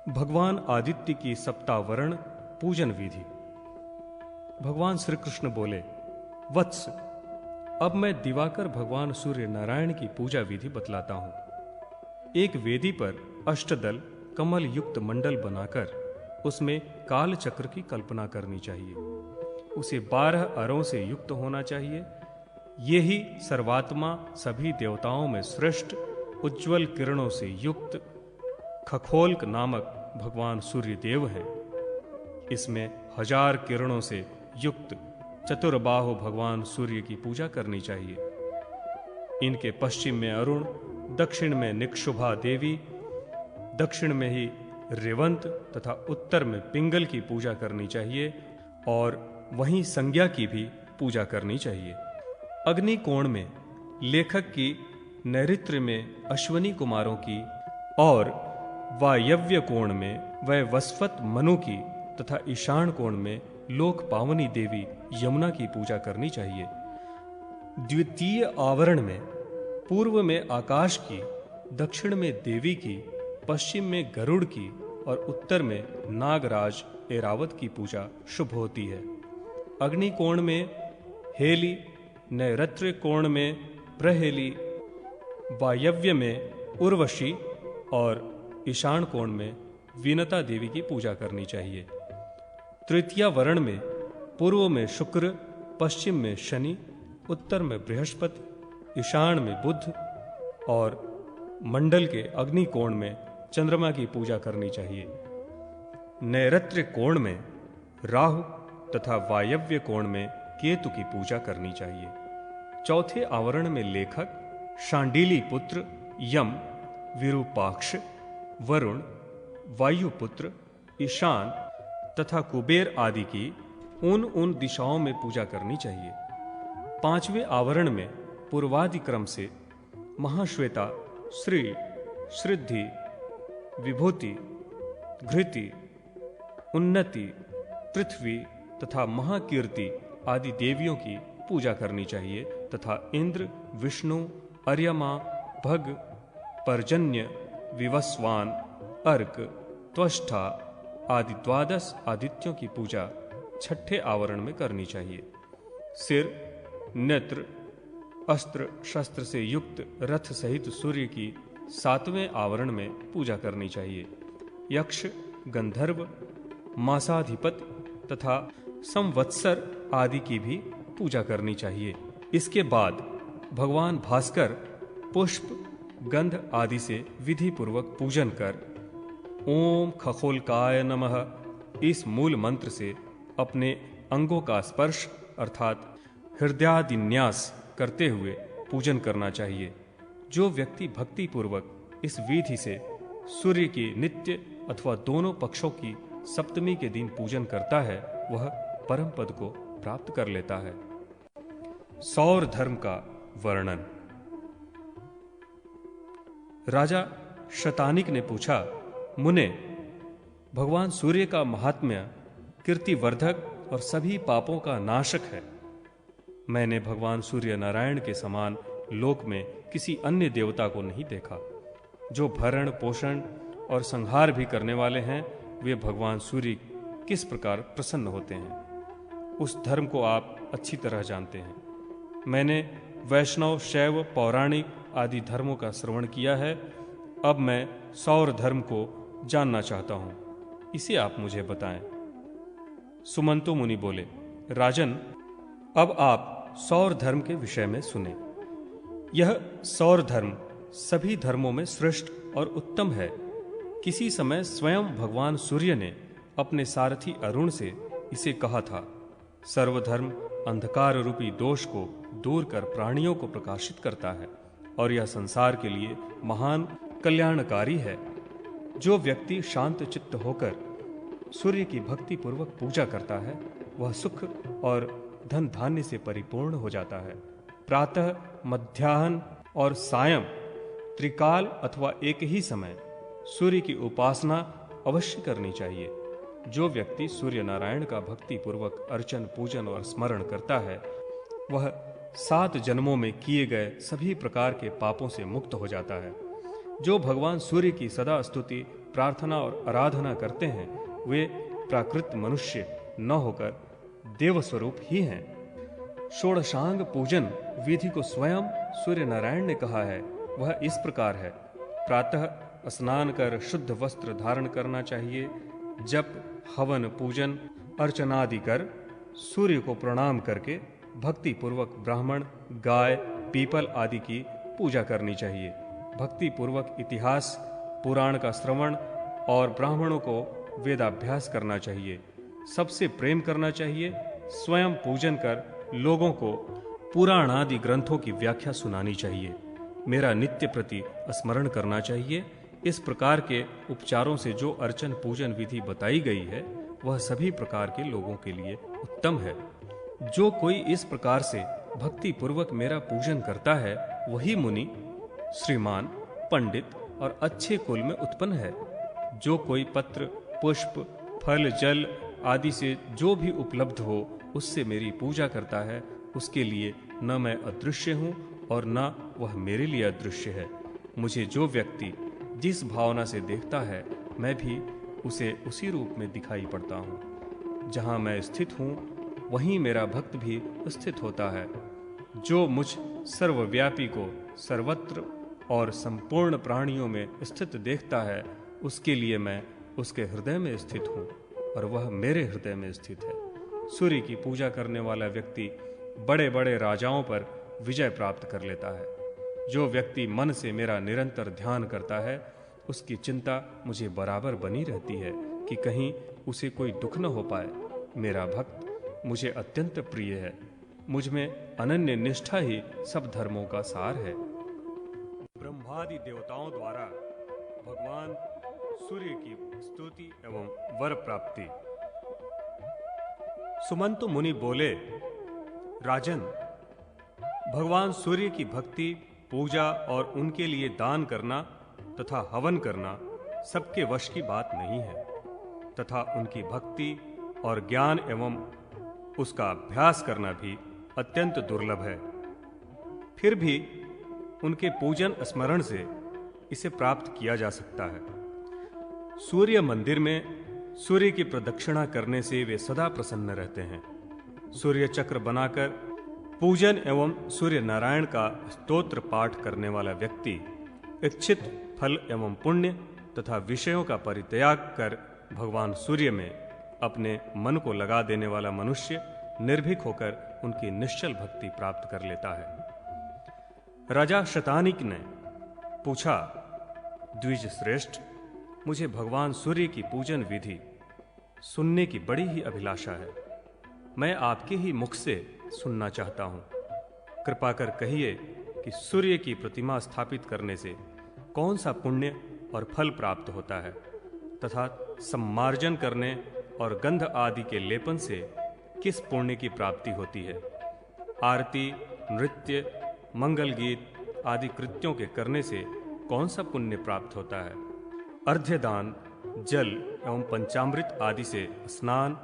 भगवान आदित्य की सप्तावरण पूजन विधि। भगवान श्री कृष्ण बोले, वत्स, अब मैं दिवाकर भगवान सूर्य नारायण की पूजा विधि बतलाता हूं। एक वेदी पर अष्टदल कमल युक्त मंडल बनाकर उसमें काल चक्र की कल्पना करनी चाहिए। उसे 12 अरों से युक्त होना चाहिए। ये ही सर्वात्मा, सभी देवताओं में श्रेष्ठ, उज्ज्वल किरणों से युक्त खखोल्क नामक भगवान सूर्य देव हैं। इसमें 1000 किरणों से युक्त चतुर्बाहु भगवान सूर्य की पूजा करनी चाहिए। इनके पश्चिम में अरुण, दक्षिण में निक्षुभा देवी, दक्षिण में ही रेवंत तथा उत्तर में पिंगल की पूजा करनी चाहिए और वहीं संज्ञा की भी पूजा करनी चाहिए। अग्नि कोण में लेखक की, नैऋत्य में अश्वनी कुमारों की और वायव्य कोण में वैवस्वत मनु की तथा ईशान कोण में लोक पावनी देवी यमुना की पूजा करनी चाहिए। द्वितीय आवरण में पूर्व में आकाश की, दक्षिण में देवी की, पश्चिम में गरुड़ की और उत्तर में नागराज ऐरावत की पूजा शुभ होती है। अग्नि कोण में हेली, नैऋत्य कोण में प्रहेली, वायव्य में उर्वशी और ईशान कोण में वीनता देवी की पूजा करनी चाहिए। तृतीय वर्ण में पूर्व में शुक्र, पश्चिम में शनि, उत्तर में बृहस्पति, ईशान में बुध और मंडल के अग्नि कोण में चंद्रमा की पूजा करनी चाहिए। नैऋत्य कोण में राहु तथा वायव्य कोण में केतु की पूजा करनी चाहिए। चौथे आवरण में लेखक शांडिली पुत्र यम, विरूपाक्ष, वरुण, वायुपुत्र, ईशान तथा कुबेर आदि की उन दिशाओं में पूजा करनी चाहिए। पांचवें आवरण में पूर्वादि क्रम से महाश्वेता, श्री, श्रिद्धि, विभूति, घृति, उन्नति, पृथ्वी तथा महाकीर्ति आदि देवियों की पूजा करनी चाहिए तथा इंद्र, विष्णु, अर्यमा, भग, पर्जन्य, विवस्वान, अर्क, त्वष्टा आदि 12 आदित्यों की पूजा छठे आवरण में करनी चाहिए। सिर, नेत्र, अस्त्र शस्त्र से युक्त रथ सहित सूर्य की 7वें आवरण में पूजा करनी चाहिए। यक्ष, गंधर्व, मासाधिपति तथा संवत्सर आदि की भी पूजा करनी चाहिए। इसके बाद भगवान भास्कर पुष्प, गंध आदि से विधि पूर्वक पूजन कर ओम खखोल्काय नमः इस मूल मंत्र से अपने अंगों का स्पर्श अर्थात हृदयादिन्यास करते हुए पूजन करना चाहिए। जो व्यक्ति भक्ति पूर्वक इस विधि से सूर्य की नित्य अथवा दोनों पक्षों की सप्तमी के दिन पूजन करता है वह परम पद को प्राप्त कर लेता है। सौर धर्म का वर्णन। राजा शतानिक ने पूछा, मुने, भगवान सूर्य का महात्म्य कीर्तिवर्धक और सभी पापों का नाशक है। मैंने भगवान सूर्य नारायण के समान लोक में किसी अन्य देवता को नहीं देखा। जो भरण पोषण और संहार भी करने वाले हैं, वे भगवान सूर्य किस प्रकार प्रसन्न होते हैं, उस धर्म को आप अच्छी तरह जानते हैं। मैंने वैष्णव, शैव, पौराणिक आदि धर्मों का श्रवण किया है। अब मैं सौर धर्म को जानना चाहता हूं, इसे आप मुझे बताएं। सुमंतो मुनि बोले, राजन, अब आप सौर धर्म के विषय में सुने। यह सौर धर्म सभी धर्मों में श्रेष्ठ और उत्तम है। किसी समय स्वयं भगवान सूर्य ने अपने सारथी अरुण से इसे कहा था। सर्वधर्म अंधकार रूपी दोष को दूर कर प्राणियों को प्रकाशित करता है और यह संसार के लिए महान कल्याणकारी है। जो व्यक्ति शांत चित्त होकर सूर्य की भक्ति पूर्वक पूजा करता है वह सुख और धन धान्य से परिपूर्ण हो जाता है। प्रातः, मध्याह्न और सायं त्रिकाल अथवा एक ही समय सूर्य की उपासना अवश्य करनी चाहिए। जो व्यक्ति सूर्य नारायण का भक्ति पूर्वक अर्चन, पूजन और स्मरण करता है वह 7 जन्मों में किए गए सभी प्रकार के पापों से मुक्त हो जाता है। जो भगवान सूर्य की सदा स्तुति प्रार्थना और आराधना करते हैं वे प्राकृत मनुष्य न होकर देव स्वरूप ही हैं। षोडशांग पूजन विधि को स्वयं सूर्य नारायण ने कहा है। वह इस प्रकार है। प्रातः स्नान कर शुद्ध वस्त्र धारण करना चाहिए। जप, हवन, पूजन, अर्चनादि कर सूर्य को प्रणाम करके भक्ति पूर्वक ब्राह्मण, गाय, पीपल आदि की पूजा करनी चाहिए। भक्ति पूर्वक इतिहास, पुराण का श्रवण और ब्राह्मणों को वेदाभ्यास करना चाहिए। सबसे प्रेम करना चाहिए। स्वयं पूजन कर लोगों को पुराण आदि ग्रंथों की व्याख्या सुनानी चाहिए। मेरा नित्य प्रति स्मरण करना चाहिए। इस प्रकार के उपचारों से जो अर्चन पूजन विधि बताई गई है वह सभी प्रकार के लोगों के लिए उत्तम है। जो कोई इस प्रकार से भक्ति पूर्वक मेरा पूजन करता है वही मुनि, श्रीमान, पंडित और अच्छे कुल में उत्पन्न है। जो कोई पत्र, पुष्प, फल, जल आदि से जो भी उपलब्ध हो उससे मेरी पूजा करता है उसके लिए न मैं अदृश्य हूँ और न वह मेरे लिए अदृश्य है। मुझे जो व्यक्ति जिस भावना से देखता है मैं भी उसे उसी रूप में दिखाई पड़ता हूँ। जहाँ मैं स्थित हूँ वहीं मेरा भक्त भी स्थित होता है। जो मुझ सर्वव्यापी को सर्वत्र और संपूर्ण प्राणियों में स्थित देखता है उसके लिए मैं उसके हृदय में स्थित हूँ और वह मेरे हृदय में स्थित है। सूर्य की पूजा करने वाला व्यक्ति बड़े बड़े राजाओं पर विजय प्राप्त कर लेता है। जो व्यक्ति मन से मेरा निरंतर ध्यान करता है उसकी चिंता मुझे बराबर बनी रहती है कि कहीं उसे कोई दुख न हो पाए। मेरा भक्त मुझे अत्यंत प्रिय है। मुझ में अनन्य निष्ठा ही सब धर्मों का सार है। ब्रह्मादि देवताओं द्वारा भगवान सूर्य की स्तुति एवं वर प्राप्ति। सुमंतु मुनि बोले, राजन, भगवान सूर्य की भक्ति, पूजा और उनके लिए दान करना तथा हवन करना सबके वश की बात नहीं है तथा उनकी भक्ति और ज्ञान एवं उसका अभ्यास करना भी अत्यंत दुर्लभ है। फिर भी उनके पूजन स्मरण से इसे प्राप्त किया जा सकता है। सूर्य मंदिर में सूर्य की प्रदक्षिणा करने से वे सदा प्रसन्न रहते हैं। सूर्य चक्र बनाकर पूजन एवं सूर्य नारायण का स्तोत्र पाठ करने वाला व्यक्ति इच्छित फल एवं पुण्य तथा विषयों का परित्याग कर भगवान सूर्य में अपने मन को लगा देने वाला मनुष्य निर्भीक होकर उनकी निश्चल भक्ति प्राप्त कर लेता है। राजा शतानिक ने पूछा, द्विज श्रेष्ठ, मुझे भगवान सूर्य की पूजन विधि सुनने की बड़ी ही अभिलाषा है। मैं आपके ही मुख से सुनना चाहता हूं। कृपा कर कहिए कि सूर्य की प्रतिमा स्थापित करने से कौन सा पुण्य और फल प्राप्त होता है तथा सम्मार्जन करने और गंध आदि के लेपन से किस पुण्य की प्राप्ति होती है। आरती, नृत्य, मंगल गीत आदि कृत्यों के करने से कौन सा पुण्य प्राप्त होता है। अर्घ्यदान, जल एवं पंचामृत आदि से स्नान,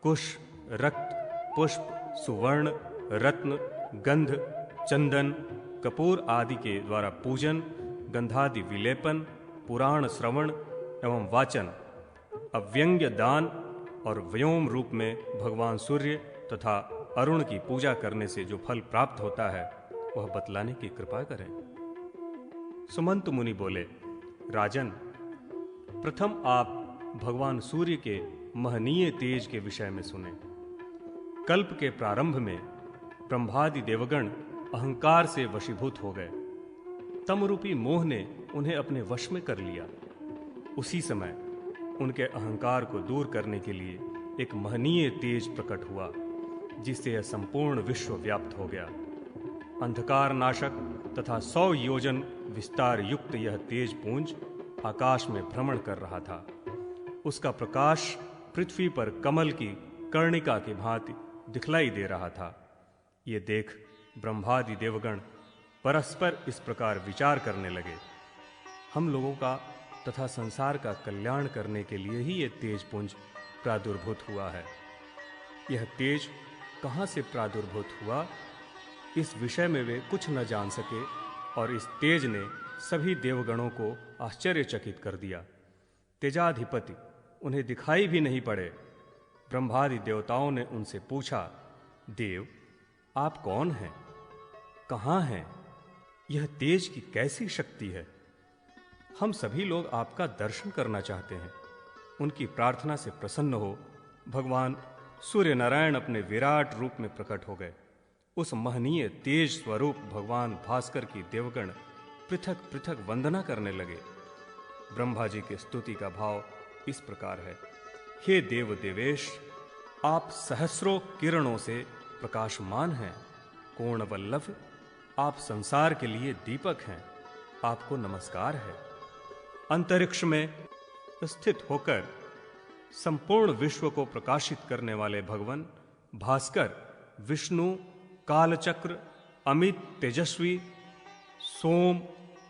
कुश, रक्त, पुष्प, सुवर्ण, रत्न, गंध, चंदन, कपूर आदि के द्वारा पूजन, गंधादि विलेपन, पुराण श्रवण एवं वाचन, अव्यंग्य दान और व्योम रूप में भगवान सूर्य तथा अरुण की पूजा करने से जो फल प्राप्त होता है वह बतलाने की कृपा करें। सुमंत मुनि बोले, राजन, प्रथम आप भगवान सूर्य के महनीय तेज के विषय में सुने। कल्प के प्रारंभ में ब्रह्मादि देवगण अहंकार से वशीभूत हो गए। तमरूपी मोह ने उन्हें अपने वश में कर लिया। उसी समय उनके अहंकार को दूर करने के लिए एक महनीय तेज प्रकट हुआ, जिससे यह संपूर्ण विश्व व्याप्त हो गया। अंधकार नाशक तथा 100 योजन विस्तार युक्त यह तेज पुंज आकाश में भ्रमण कर रहा था। उसका प्रकाश पृथ्वी पर कमल की कर्णिका की भांति दिखलाई दे रहा था। ये देख ब्रह्मादि देवगण परस्पर इस प्रकार विचार करने लगे, हम लोगों का तथा संसार का कल्याण करने के लिए ही ये तेज पुंज प्रादुर्भूत हुआ है। यह तेज कहाँ से प्रादुर्भूत हुआ, इस विषय में वे कुछ न जान सके और इस तेज ने सभी देवगणों को आश्चर्यचकित कर दिया। तेजाधिपति उन्हें दिखाई भी नहीं पड़े। ब्रह्मादि देवताओं ने उनसे पूछा, देव, आप कौन हैं? कहां हैं? यह तेज की कैसी शक्ति है? हम सभी लोग आपका दर्शन करना चाहते हैं। उनकी प्रार्थना से प्रसन्न हो भगवान सूर्य नारायण अपने विराट रूप में प्रकट हो गए। उस महनीय तेज स्वरूप भगवान भास्कर की देवगण पृथक पृथक वंदना करने लगे। ब्रह्मा जी की स्तुति का भाव इस प्रकार है। हे देव देवेश, आप सहस्रों किरणों से प्रकाशमान हैं। कोणवल्लभ, आप संसार के लिए दीपक हैं। आपको नमस्कार है। अंतरिक्ष में स्थित होकर संपूर्ण विश्व को प्रकाशित करने वाले भगवान भास्कर विष्णु, कालचक्र, अमित तेजस्वी, सोम,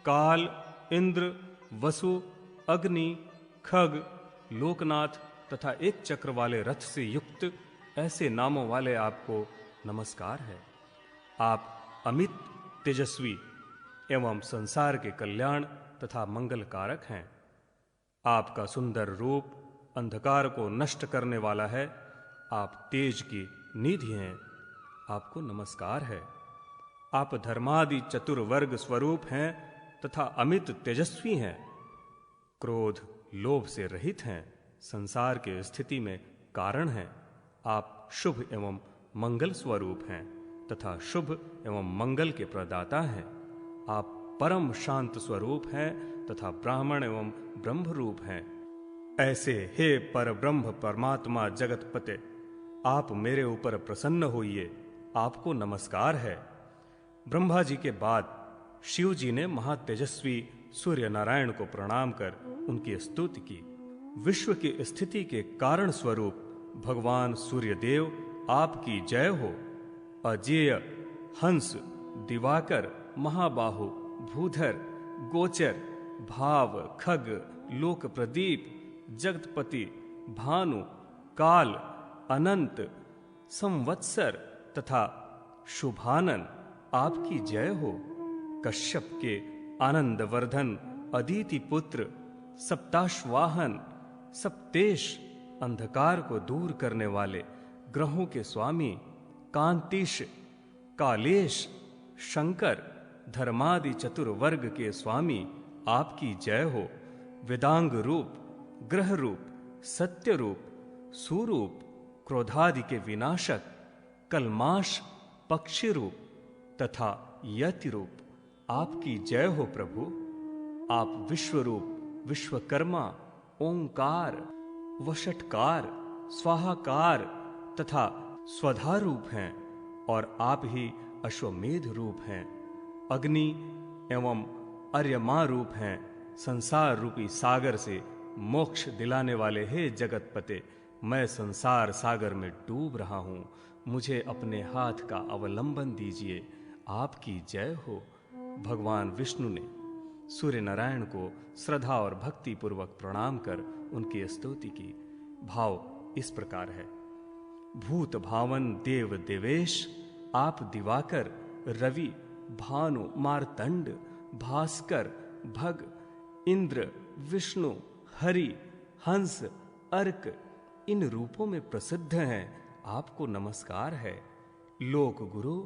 काल, इंद्र, वसु, अग्नि, खग, लोकनाथ तथा एक चक्र वाले रथ से युक्त ऐसे नामों वाले आपको नमस्कार है। आप अमित तेजस्वी एवं संसार के कल्याण तथा मंगल कारक हैं। आपका सुंदर रूप अंधकार को नष्ट करने वाला है। आप तेज की निधि हैं। आपको नमस्कार है। आप धर्मादि चतुर्वर्ग स्वरूप हैं तथा अमित तेजस्वी हैं। क्रोध, लोभ से रहित हैं। संसार के स्थिति में कारण हैं। आप शुभ एवं मंगल स्वरूप हैं तथा शुभ एवं मंगल के प्रदाता हैं। आप परम शांत स्वरूप हैं तथा ब्राह्मण एवं ब्रह्म रूप हैं। ऐसे हे पर ब्रह्म परमात्मा जगतपते, आप मेरे ऊपर प्रसन्न होइए। आपको नमस्कार है। ब्रह्मा जी के बाद शिव जी ने महातेजस्वी सूर्य नारायण को प्रणाम कर उनकी स्तुति की। विश्व की स्थिति के कारण स्वरूप भगवान सूर्यदेव आपकी जय हो। अजेय, हंस, दिवाकर, महाबाहु, भूधर, गोचर, भाव, खग, लोक प्रदीप, जगतपति, भानु, काल, अनंत, संवत्सर तथा शुभानन आपकी जय हो। कश्यप के आनंदवर्धन, अदिति पुत्र, सप्ताश्वाहन, सप्तेश, अंधकार को दूर करने वाले, ग्रहों के स्वामी, कांतिश, कालेश, शंकर, धर्मादि चतुर्वर्ग के स्वामी आपकी जय हो। वेदांग रूप, ग्रह रूप, सत्य रूप, सुरूप, क्रोधादि के विनाशक, कलमाश, पक्षी रूप तथा यति रूप आपकी जय हो प्रभु। आप विश्वरूप, विश्वकर्मा, ओंकार, वषटकार, स्वाहाकार तथा स्वधा रूप हैं और आप ही अश्वमेध रूप हैं। अग्नि एवं अर्यमा रूप हैं। संसार रूपी सागर से मोक्ष दिलाने वाले हे जगतपते, मैं संसार सागर में डूब रहा हूं। मुझे अपने हाथ का अवलंबन दीजिए। आपकी जय हो। भगवान विष्णु ने सूर्य नारायण को श्रद्धा और भक्ति पूर्वक प्रणाम कर उनकी स्तुति की। भाव इस प्रकार है। भूत भावन देव देवेश, आप दिवाकर, रवि, भानु, मार्तंड, भास्कर, भग, इंद्र, विष्णु, हरि, हंस, अर्क इन रूपों में प्रसिद्ध हैं। आपको नमस्कार है। लोक गुरु,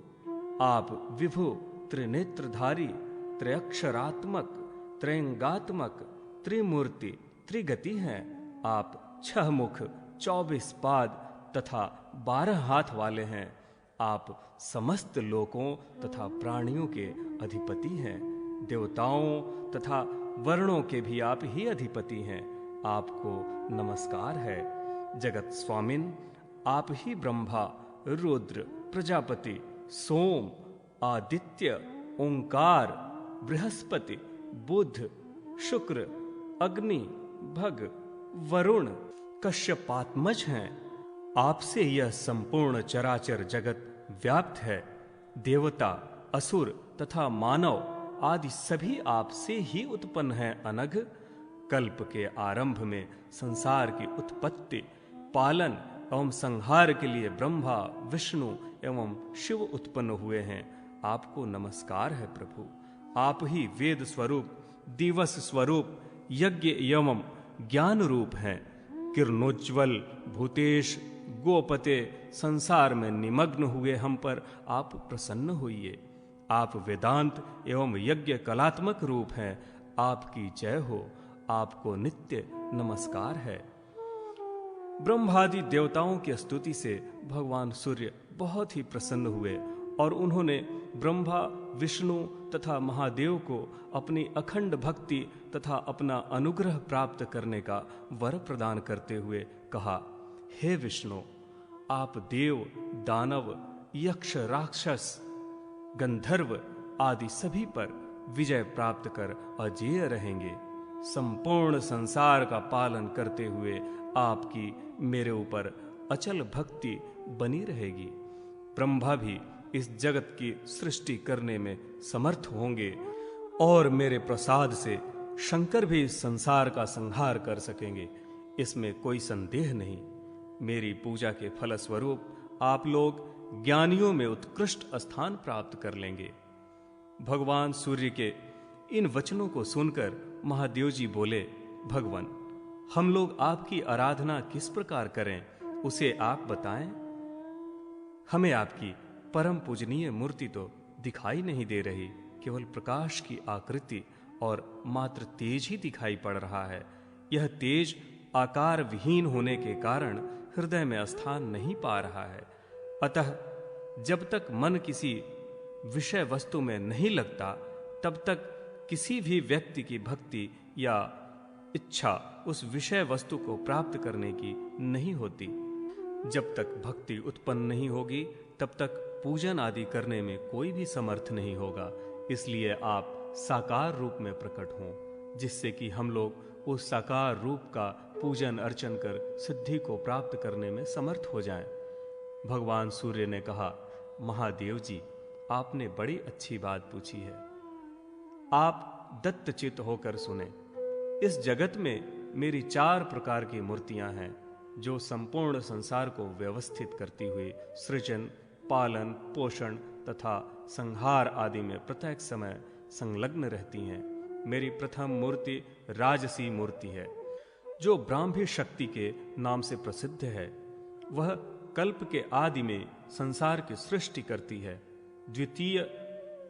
आप विभु, त्रिनेत्रधारी, त्रयक्षरात्मक, त्रयंगात्मक, त्रिमूर्ति, त्रिगति हैं। आप 6 मुख, 24 पाद तथा 12 हाथ वाले हैं। आप समस्त लोकों तथा प्राणियों के अधिपति हैं। देवताओं तथा वर्णों के भी आप ही अधिपति हैं। आपको नमस्कार है। जगत स्वामिन, आप ही ब्रह्मा, रुद्र, प्रजापति, सोम, आदित्य, ओंकार, बृहस्पति, बुध, शुक्र, अग्नि, भग, वरुण, कश्यपात्मज हैं। आपसे यह संपूर्ण चराचर जगत व्याप्त है। देवता, असुर तथा मानव आदि सभी आपसे ही उत्पन्न हैं अनघ। कल्प के आरंभ में संसार की उत्पत्ति, पालन एवं संहार के लिए ब्रह्मा, विष्णु एवं शिव उत्पन्न हुए हैं। आपको नमस्कार है प्रभु। आप ही वेद स्वरूप, दिवस स्वरूप, यज्ञ एवं ज्ञान रूप हैं। किरणोज्ज्वल भूतेश गोपते संसार में निमग्न हुए हम पर आप प्रसन्न होइए। आप वेदांत एवं यज्ञ कलात्मक रूप हैं। आपकी जय हो। आपको नित्य नमस्कार है। ब्रह्मादि देवताओं की स्तुति से भगवान सूर्य बहुत ही प्रसन्न हुए और उन्होंने ब्रह्मा, विष्णु तथा महादेव को अपनी अखंड भक्ति तथा अपना अनुग्रह प्राप्त करने का वर प्रदान करते हुए कहा, हे विष्णु, आप देव, दानव, यक्ष, राक्षस, गंधर्व आदि सभी पर विजय प्राप्त कर अजेय रहेंगे। संपूर्ण संसार का पालन करते हुए आपकी मेरे ऊपर अचल भक्ति बनी रहेगी। ब्रह्मा भी इस जगत की सृष्टि करने में समर्थ होंगे और मेरे प्रसाद से शंकर भी इस संसार का संहार कर सकेंगे, इसमें कोई संदेह नहीं। मेरी पूजा के फलस्वरूप आप लोग ज्ञानियों में उत्कृष्ट स्थान प्राप्त कर लेंगे। भगवान सूर्य के इन वचनों को सुनकर महादेव जी बोले, भगवान, हम लोग आपकी आराधना किस प्रकार करें, उसे आप बताएं। हमें आपकी परम पूजनीय मूर्ति तो दिखाई नहीं दे रही, केवल प्रकाश की आकृति और मात्र तेज ही दिखाई पड़ रहा है। यह तेज आकार विहीन होने के कारण हृदय में स्थान नहीं पा रहा है। अतः जब तक मन किसी विषय वस्तु में नहीं लगता, तब तक किसी भी व्यक्ति की भक्ति या इच्छा उस विषय वस्तु को प्राप्त करने की नहीं होती। जब तक भक्ति उत्पन्न नहीं होगी, तब तक पूजन आदि करने में कोई भी समर्थ नहीं होगा। इसलिए आप साकार रूप में प्रकट हों, जिससे कि हम लोग उस साकार रूप का पूजन अर्चन कर सिद्धि को प्राप्त करने में समर्थ हो जाएं। भगवान सूर्य ने कहा, महादेव जी, आपने बड़ी अच्छी बात पूछी है। आप दत्तचित्त होकर सुने। इस जगत में मेरी 4 प्रकार की मूर्तियां हैं, जो संपूर्ण संसार को व्यवस्थित करती हुई सृजन, पालन, पोषण तथा संहार आदि में प्रत्येक समय संलग्न रहती हैं। मेरी प्रथम मूर्ति राजसी मूर्ति है, जो ब्राह्मी शक्ति के नाम से प्रसिद्ध है। वह कल्प के आदि में संसार की सृष्टि करती है। द्वितीय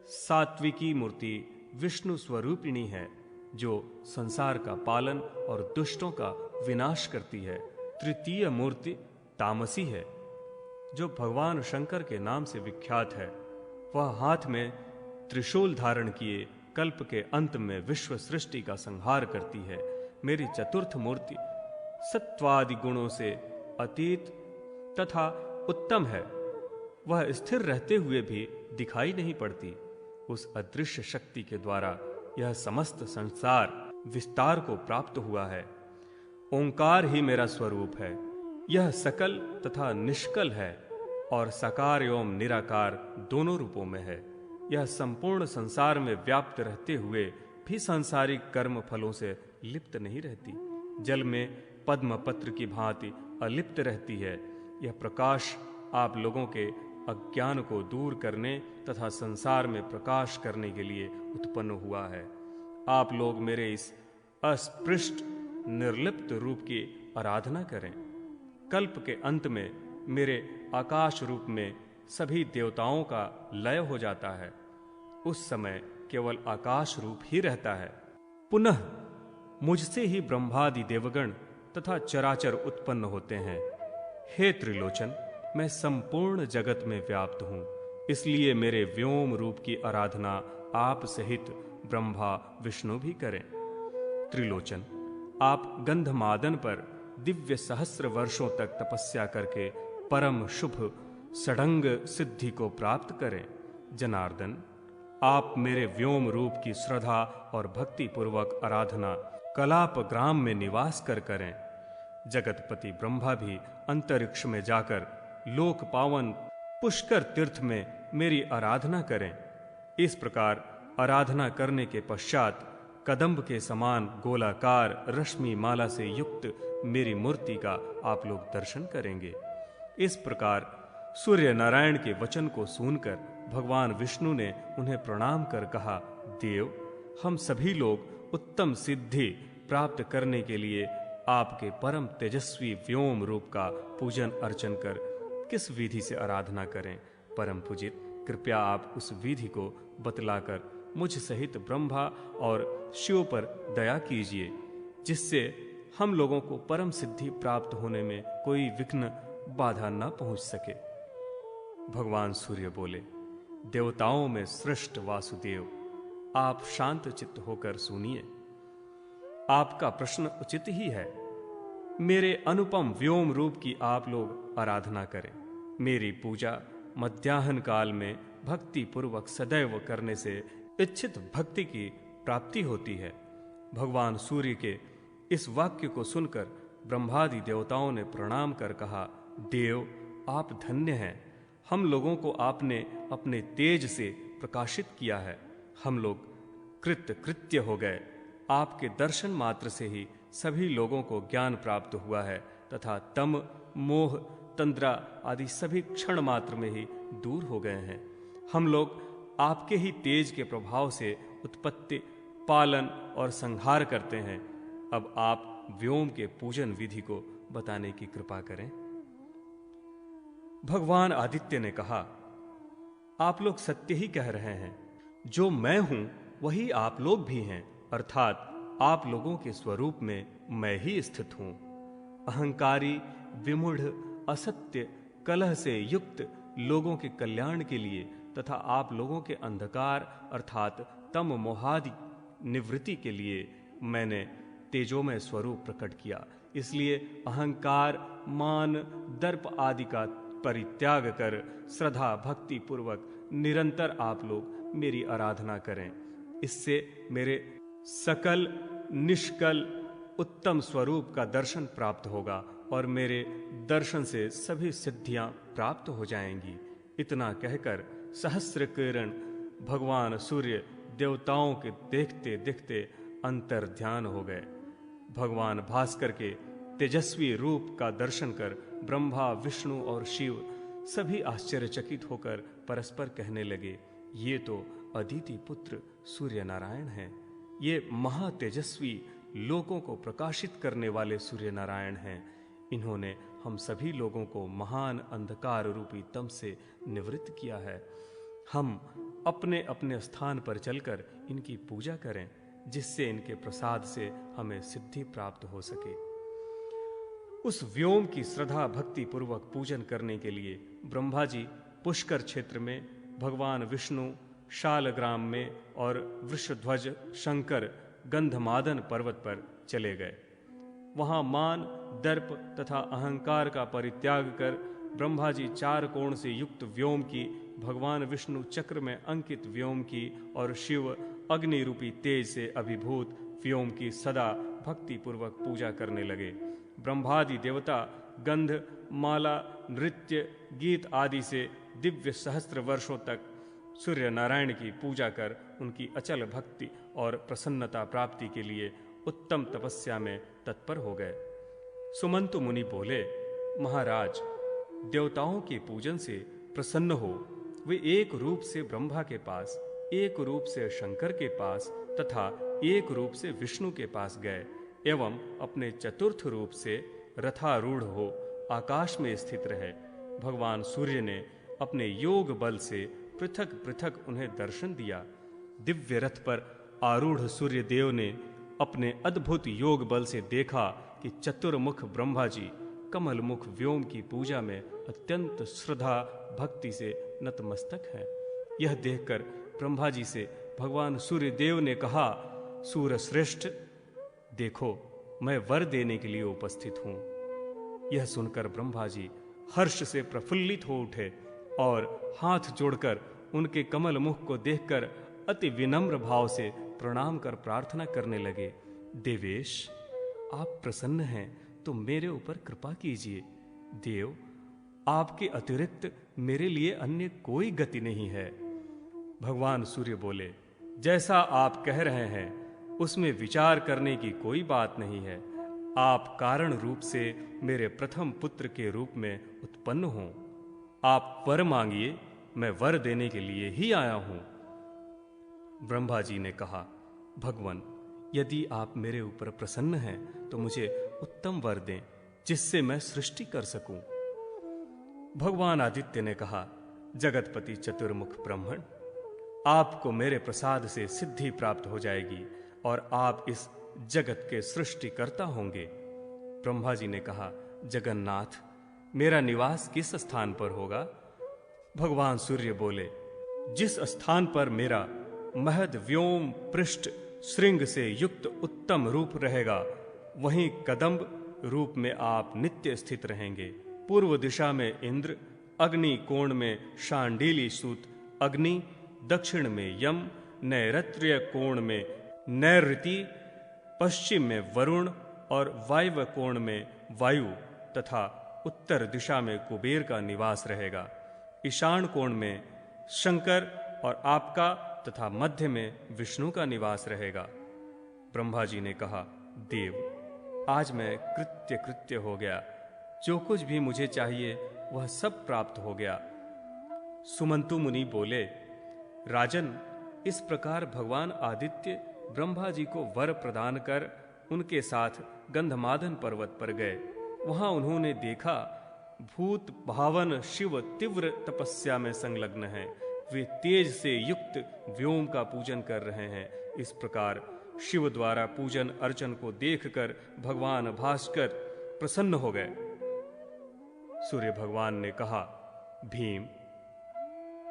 सात्विकी मूर्ति विष्णु स्वरूपिणी है, जो संसार का पालन और दुष्टों का विनाश करती है। तृतीय मूर्ति तामसी है, जो भगवान शंकर के नाम से विख्यात है। वह हाथ में त्रिशूल धारण किए कल्प के अंत में विश्व सृष्टि का संहार करती है। मेरी चतुर्थ मूर्ति सत्वादि गुणों से अतीत तथा उत्तम है। वह स्थिर रहते हुए भी दिखाई नहीं पड़ती। उस अदृश्य शक्ति के द्वारा यह समस्त संसार विस्तार को प्राप्त हुआ है। ओंकार ही मेरा स्वरूप है। यह सकल तथा निष्कल है और साकार एवं निराकार दोनों रूपों में है। यह संपूर्ण संसार में व्याप्त रहते हुए भी सांसारिक कर्म फलों से लिप्त नहीं रहती। जल में पद्म पत्र की भांति अलिप्त रहती है। यह प्रकाश आप लोगों के अज्ञान को दूर करने तथा संसार में प्रकाश करने के लिए उत्पन्न हुआ है। आप लोग मेरे इस अस्पृष्ट निर्लिप्त रूप की आराधना करें। कल्प के अंत में मेरे आकाश रूप में सभी देवताओं का लय हो जाता है। उस समय केवल आकाश रूप ही रहता है। पुनः मुझसे ही ब्रह्मादि देवगण तथा चराचर उत्पन्न होते हैं। हे त्रिलोचन, मैं संपूर्ण जगत में व्याप्त हूं, इसलिए मेरे व्योम रूप की आराधना आप सहित ब्रह्मा विष्णु भी करें। त्रिलोचन, आप गंधमादन पर दिव्य सहस्र वर्षों तक तपस्या करके परम शुभ षडंग सिद्धि को प्राप्त करें। जनार्दन, आप मेरे व्योम रूप की श्रद्धा और भक्ति पूर्वक आराधना कलाप ग्राम में निवास कर करें। जगतपति ब्रह्मा भी अंतरिक्ष में जाकर लोक पावन पुष्कर तीर्थ में मेरी आराधना करें। इस प्रकार आराधना करने के पश्चात कदम्ब के समान गोलाकार रश्मि माला से युक्त मेरी मूर्ति का आप लोग दर्शन करेंगे। इस प्रकार सूर्य नारायण के वचन को सुनकर भगवान विष्णु ने उन्हें प्रणाम कर कहा, देव, हम सभी लोग उत्तम सिद्धि प्राप्त करने के लिए आपके परम तेजस्वी व्योम रूप का पूजन अर्चन कर किस विधि से आराधना करें? परम पूजित, कृपया आप उस विधि को बतलाकर मुझ सहित ब्रह्मा और शिव पर दया कीजिए, जिससे हम लोगों को परम सिद्धि प्राप्त होने में कोई विघ्न बाधा न पहुंच सके। भगवान सूर्य बोले, देवताओं में श्रेष्ठ वासुदेव, आप शांत चित्त होकर सुनिए। आपका प्रश्न उचित ही है। मेरे अनुपम व्योम रूप की आप लोग आराधना करें। मेरी पूजा मध्याह्न काल में भक्ति पूर्वक सदैव करने से इच्छित भक्ति की प्राप्ति होती है। भगवान सूर्य के इस वाक्य को सुनकर ब्रह्मादि देवताओं ने प्रणाम कर कहा, देव आप धन्य हैं। हम लोगों को आपने अपने तेज से प्रकाशित किया है। हम लोग कृत्य हो गए। आपके दर्शन मात्र से ही सभी लोगों को ज्ञान प्राप्त हुआ है तथा तम, मोह, तंद्रा आदि सभी क्षण मात्र में ही दूर हो गए हैं। हम लोग आपके ही तेज के प्रभाव से उत्पत्ति, पालन और संहार करते हैं। अब आप व्योम के पूजन विधि को बताने की कृपा करें। भगवान आदित्य ने कहा, आप लोग सत्य ही कह रहे हैं। जो मैं हूं वही आप लोग भी हैं, अर्थात आप लोगों के स्वरूप में मैं ही स्थित हूं। अहंकारी, विमूढ़, असत्य, कलह से युक्त लोगों के कल्याण के लिए तथा आप लोगों के अंधकार अर्थात तम मोहादि निवृत्ति के लिए मैंने तेजोमय स्वरूप प्रकट किया। इसलिए अहंकार, मान, दर्प आदि का परित्याग कर श्रद्धा भक्ति पूर्वक निरंतर आप लोग मेरी आराधना करें। इससे मेरे सकल निष्कल उत्तम स्वरूप का दर्शन प्राप्त होगा और मेरे दर्शन से सभी सिद्धियां प्राप्त हो जाएंगी। इतना कहकर सहस्र किरण भगवान सूर्य देवताओं के देखते देखते अंतर ध्यान हो गए। भगवान भास्कर के तेजस्वी रूप का दर्शन कर ब्रह्मा, विष्णु और शिव सभी आश्चर्यचकित होकर परस्पर कहने लगे, ये तो अदिति पुत्र सूर्य नारायण हैं। ये महातेजस्वी लोगों को प्रकाशित करने वाले सूर्य नारायण हैं। इन्होंने हम सभी लोगों को महान अंधकार रूपी तम से निवृत्त किया है। हम अपने अपने स्थान पर चलकर इनकी पूजा करें, जिससे इनके प्रसाद से हमें सिद्धि प्राप्त हो सके। उस व्योम की श्रद्धा भक्ति पूर्वक पूजन करने के लिए ब्रह्मा जी पुष्कर क्षेत्र में, भगवान विष्णु शालग्राम में और वृषध्वज शंकर गंधमादन पर्वत पर चले गए। वहां मान, दर्प तथा अहंकार का परित्याग कर ब्रह्मा जी चार कोण से युक्त व्योम की, भगवान विष्णु चक्र में अंकित व्योम की और शिव अग्नि रूपी तेज से अभिभूत व्योम की सदा भक्ति पूर्वक पूजा करने लगे। ब्रह्मादि देवता गंध, माला, नृत्य, गीत आदि से दिव्य सहस्त्र वर्षों तक सूर्य नारायण की पूजा कर उनकी अचल भक्ति और प्रसन्नता प्राप्ति के लिए उत्तम तपस्या में तत्पर हो गए। सुमंतु मुनि बोले, महाराज, देवताओं के पूजन से प्रसन्न हो वे एक रूप से ब्रह्मा के पास, एक रूप से शंकर के पास तथा एक रूप से विष्णु के पास गए एवं अपने चतुर्थ रूप से रथारूढ़ हो आकाश में स्थित रहे। भगवान सूर्य ने अपने योग बल से पृथक पृथक उन्हें दर्शन दिया। दिव्य रथ पर आरूढ़ सूर्य देव ने अपने अद्भुत योग बल से देखा कि चतुर्मुख ब्रह्मा जी कमल मुख व्योम की पूजा में अत्यंत श्रद्धा भक्ति से नतमस्तक हैं। यह देखकर ब्रह्मा जी से भगवान सूर्य देव ने कहा, सूर्य श्रेष्ठ, देखो मैं वर देने के लिए उपस्थित हूं। यह सुनकर ब्रह्मा जी हर्ष से प्रफुल्लित हो उठे और हाथ जोड़कर उनके कमल मुख को देखकर अति विनम्र भाव से प्रणाम कर प्रार्थना करने लगे, देवेश, आप प्रसन्न हैं तो मेरे ऊपर कृपा कीजिए। देव, आपके अतिरिक्त मेरे लिए अन्य कोई गति नहीं है। भगवान सूर्य बोले, जैसा आप कह रहे हैं उसमें विचार करने की कोई बात नहीं है। आप कारण रूप से मेरे प्रथम पुत्र के रूप में उत्पन्न हों। आप वर मांगिए, मैं वर देने के लिए ही आया हूं। ब्रह्मा जी ने कहा, भगवान, यदि आप मेरे ऊपर प्रसन्न हैं तो मुझे उत्तम वर दें जिससे मैं सृष्टि कर सकूं। भगवान आदित्य ने कहा, जगतपति चतुर्मुख ब्रह्मण, आपको मेरे प्रसाद से सिद्धि प्राप्त हो जाएगी और आप इस जगत के सृष्टिकर्ता होंगे। ब्रह्मा जी ने कहा, जगन्नाथ, मेरा निवास किस स्थान पर होगा? भगवान सूर्य बोले, जिस स्थान पर मेरा महद व्योम पृष्ठ श्रृंग से युक्त उत्तम रूप रहेगा, वहीं कदम्ब रूप में आप नित्य स्थित रहेंगे। पूर्व दिशा में इंद्र, अग्नि कोण में शांडिली सूत अग्नि, दक्षिण में यम, नैऋत्य कोण में नैऋति, पश्चिम में वरुण और वायव्य कोण में वायु तथा उत्तर दिशा में कुबेर का निवास रहेगा। ईशान कोण में शंकर और आपका तथा मध्य में विष्णु का निवास रहेगा। ब्रह्मा जी ने कहा, देव, आज मैं कृत्य हो गया। जो कुछ भी मुझे चाहिए वह सब प्राप्त हो गया। सुमंतु मुनि बोले, राजन, इस प्रकार भगवान आदित्य ब्रह्मा जी को वर प्रदान कर उनके साथ गंधमादन पर्वत पर गए। वहां उन्होंने देखा भूत भावन शिव तीव्र तपस्या में संलग्न हैं। वे तेज से युक्त व्योम का पूजन कर रहे हैं। इस प्रकार शिव द्वारा पूजन अर्चन को देखकर भगवान भास्कर प्रसन्न हो गए। सूर्य भगवान ने कहा, भीम,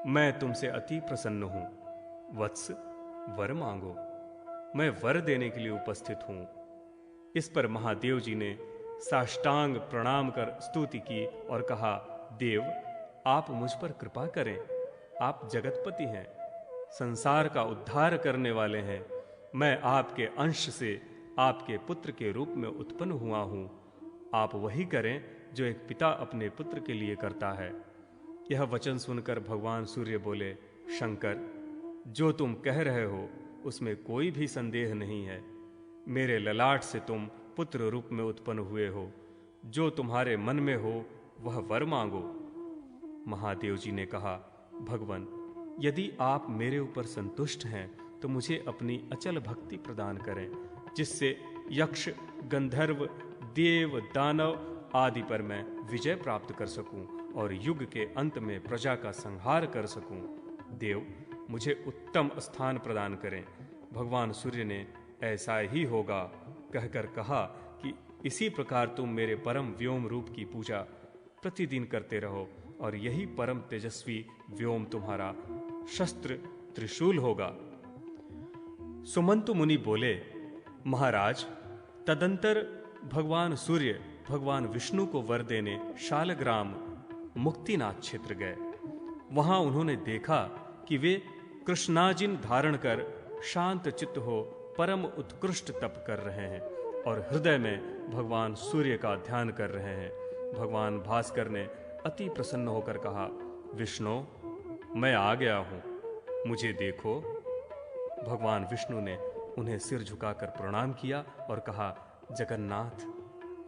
मैं तुमसे अति प्रसन्न हूं। वत्स, वर मांगो, मैं वर देने के लिए उपस्थित हूं। इस पर महादेव जी ने साष्टांग प्रणाम कर स्तुति की और कहा, देव, आप मुझ पर कृपा करें। आप जगतपति हैं, संसार का उद्धार करने वाले हैं। मैं आपके अंश से आपके पुत्र के रूप में उत्पन्न हुआ हूं। आप वही करें जो एक पिता अपने पुत्र के लिए करता है। यह वचन सुनकर भगवान सूर्य बोले, शंकर, जो तुम कह रहे हो उसमें कोई भी संदेह नहीं है। मेरे ललाट से तुम पुत्र रूप में उत्पन्न हुए हो। जो तुम्हारे मन में हो वह वर मांगो। महादेव जी ने कहा, भगवान, यदि आप मेरे ऊपर संतुष्ट हैं तो मुझे अपनी अचल भक्ति प्रदान करें, जिससे यक्ष, गंधर्व, देव, दानव आदि पर मैं विजय प्राप्त कर सकूं और युग के अंत में प्रजा का संहार कर सकूं। देव, मुझे उत्तम स्थान प्रदान करें। भगवान सूर्य ने ऐसा ही होगा कहकर कहा कि इसी प्रकार तुम मेरे परम व्योम रूप की पूजा प्रतिदिन करते रहो और यही परम तेजस्वी व्योम तुम्हारा शस्त्र त्रिशूल होगा। सुमंतु मुनि बोले, महाराज, तदंतर भगवान सूर्य भगवान विष्णु को वर देने शालग्राम मुक्तिनाथ क्षेत्र गए। वहां उन्होंने देखा कि वे कृष्णाजिन धारण कर शांत चित्त हो परम उत्कृष्ट तप कर रहे हैं और हृदय में भगवान सूर्य का ध्यान कर रहे हैं। भगवान भास्कर ने अति प्रसन्न होकर कहा, विष्णु, मैं आ गया हूं, मुझे देखो। भगवान विष्णु ने उन्हें सिर झुकाकर प्रणाम किया और कहा, जगन्नाथ,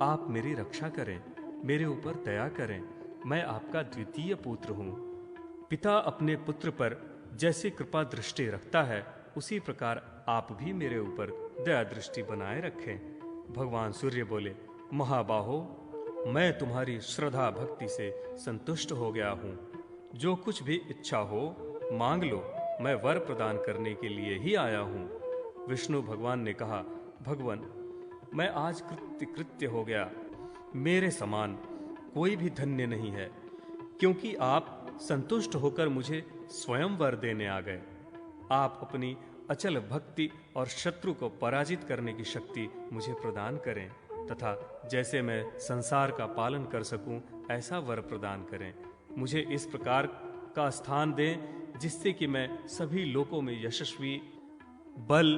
आप मेरी रक्षा करें, मेरे ऊपर दया करें। मैं आपका द्वितीय पुत्र हूं। पिता अपने पुत्र पर जैसे कृपा दृष्टि रखता है, उसी प्रकार आप भी मेरे ऊपर दया दृष्टि बनाए रखें। भगवान सूर्य बोले, महाबाहो, मैं तुम्हारी श्रद्धा भक्ति से संतुष्ट हो गया हूं। जो कुछ भी इच्छा हो मांग लो, मैं वर प्रदान करने के लिए ही आया हूं। विष्णु भगवान ने कहा, भगवान, मैं आज कृत्य हो गया। मेरे समान कोई भी धन्य नहीं है, क्योंकि आप संतुष्ट होकर मुझे स्वयं वर देने आ गए। आप अपनी अचल भक्ति और शत्रु को पराजित करने की शक्ति मुझे प्रदान करें तथा जैसे मैं संसार का पालन कर सकूं ऐसा वर प्रदान करें। मुझे इस प्रकार का स्थान दें जिससे कि मैं सभी लोकों में यशस्वी, बल,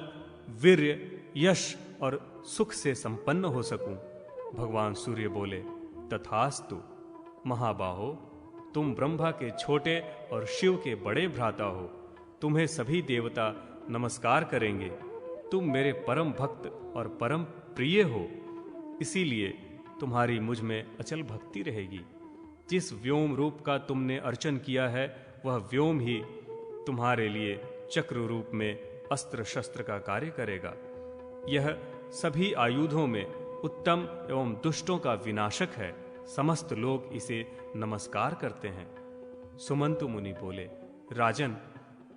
वीर्य, यश और सुख से संपन्न हो सकूं। भगवान सूर्य बोले, तथास्तु। महाबाहो, तुम ब्रह्मा के छोटे और शिव के बड़े भ्राता हो। तुम्हें सभी देवता नमस्कार करेंगे। तुम मेरे परम भक्त और परम प्रिय हो, इसीलिए तुम्हारी मुझ में अचल भक्ति रहेगी। जिस व्योम रूप का तुमने अर्चन किया है, वह व्योम ही तुम्हारे लिए चक्र रूप में अस्त्र शस्त्र का कार्य करेगा। यह सभी आयुधों में उत्तम एवं दुष्टों का विनाशक है, समस्त लोग इसे नमस्कार करते हैं। सुमंतु मुनि बोले, राजन,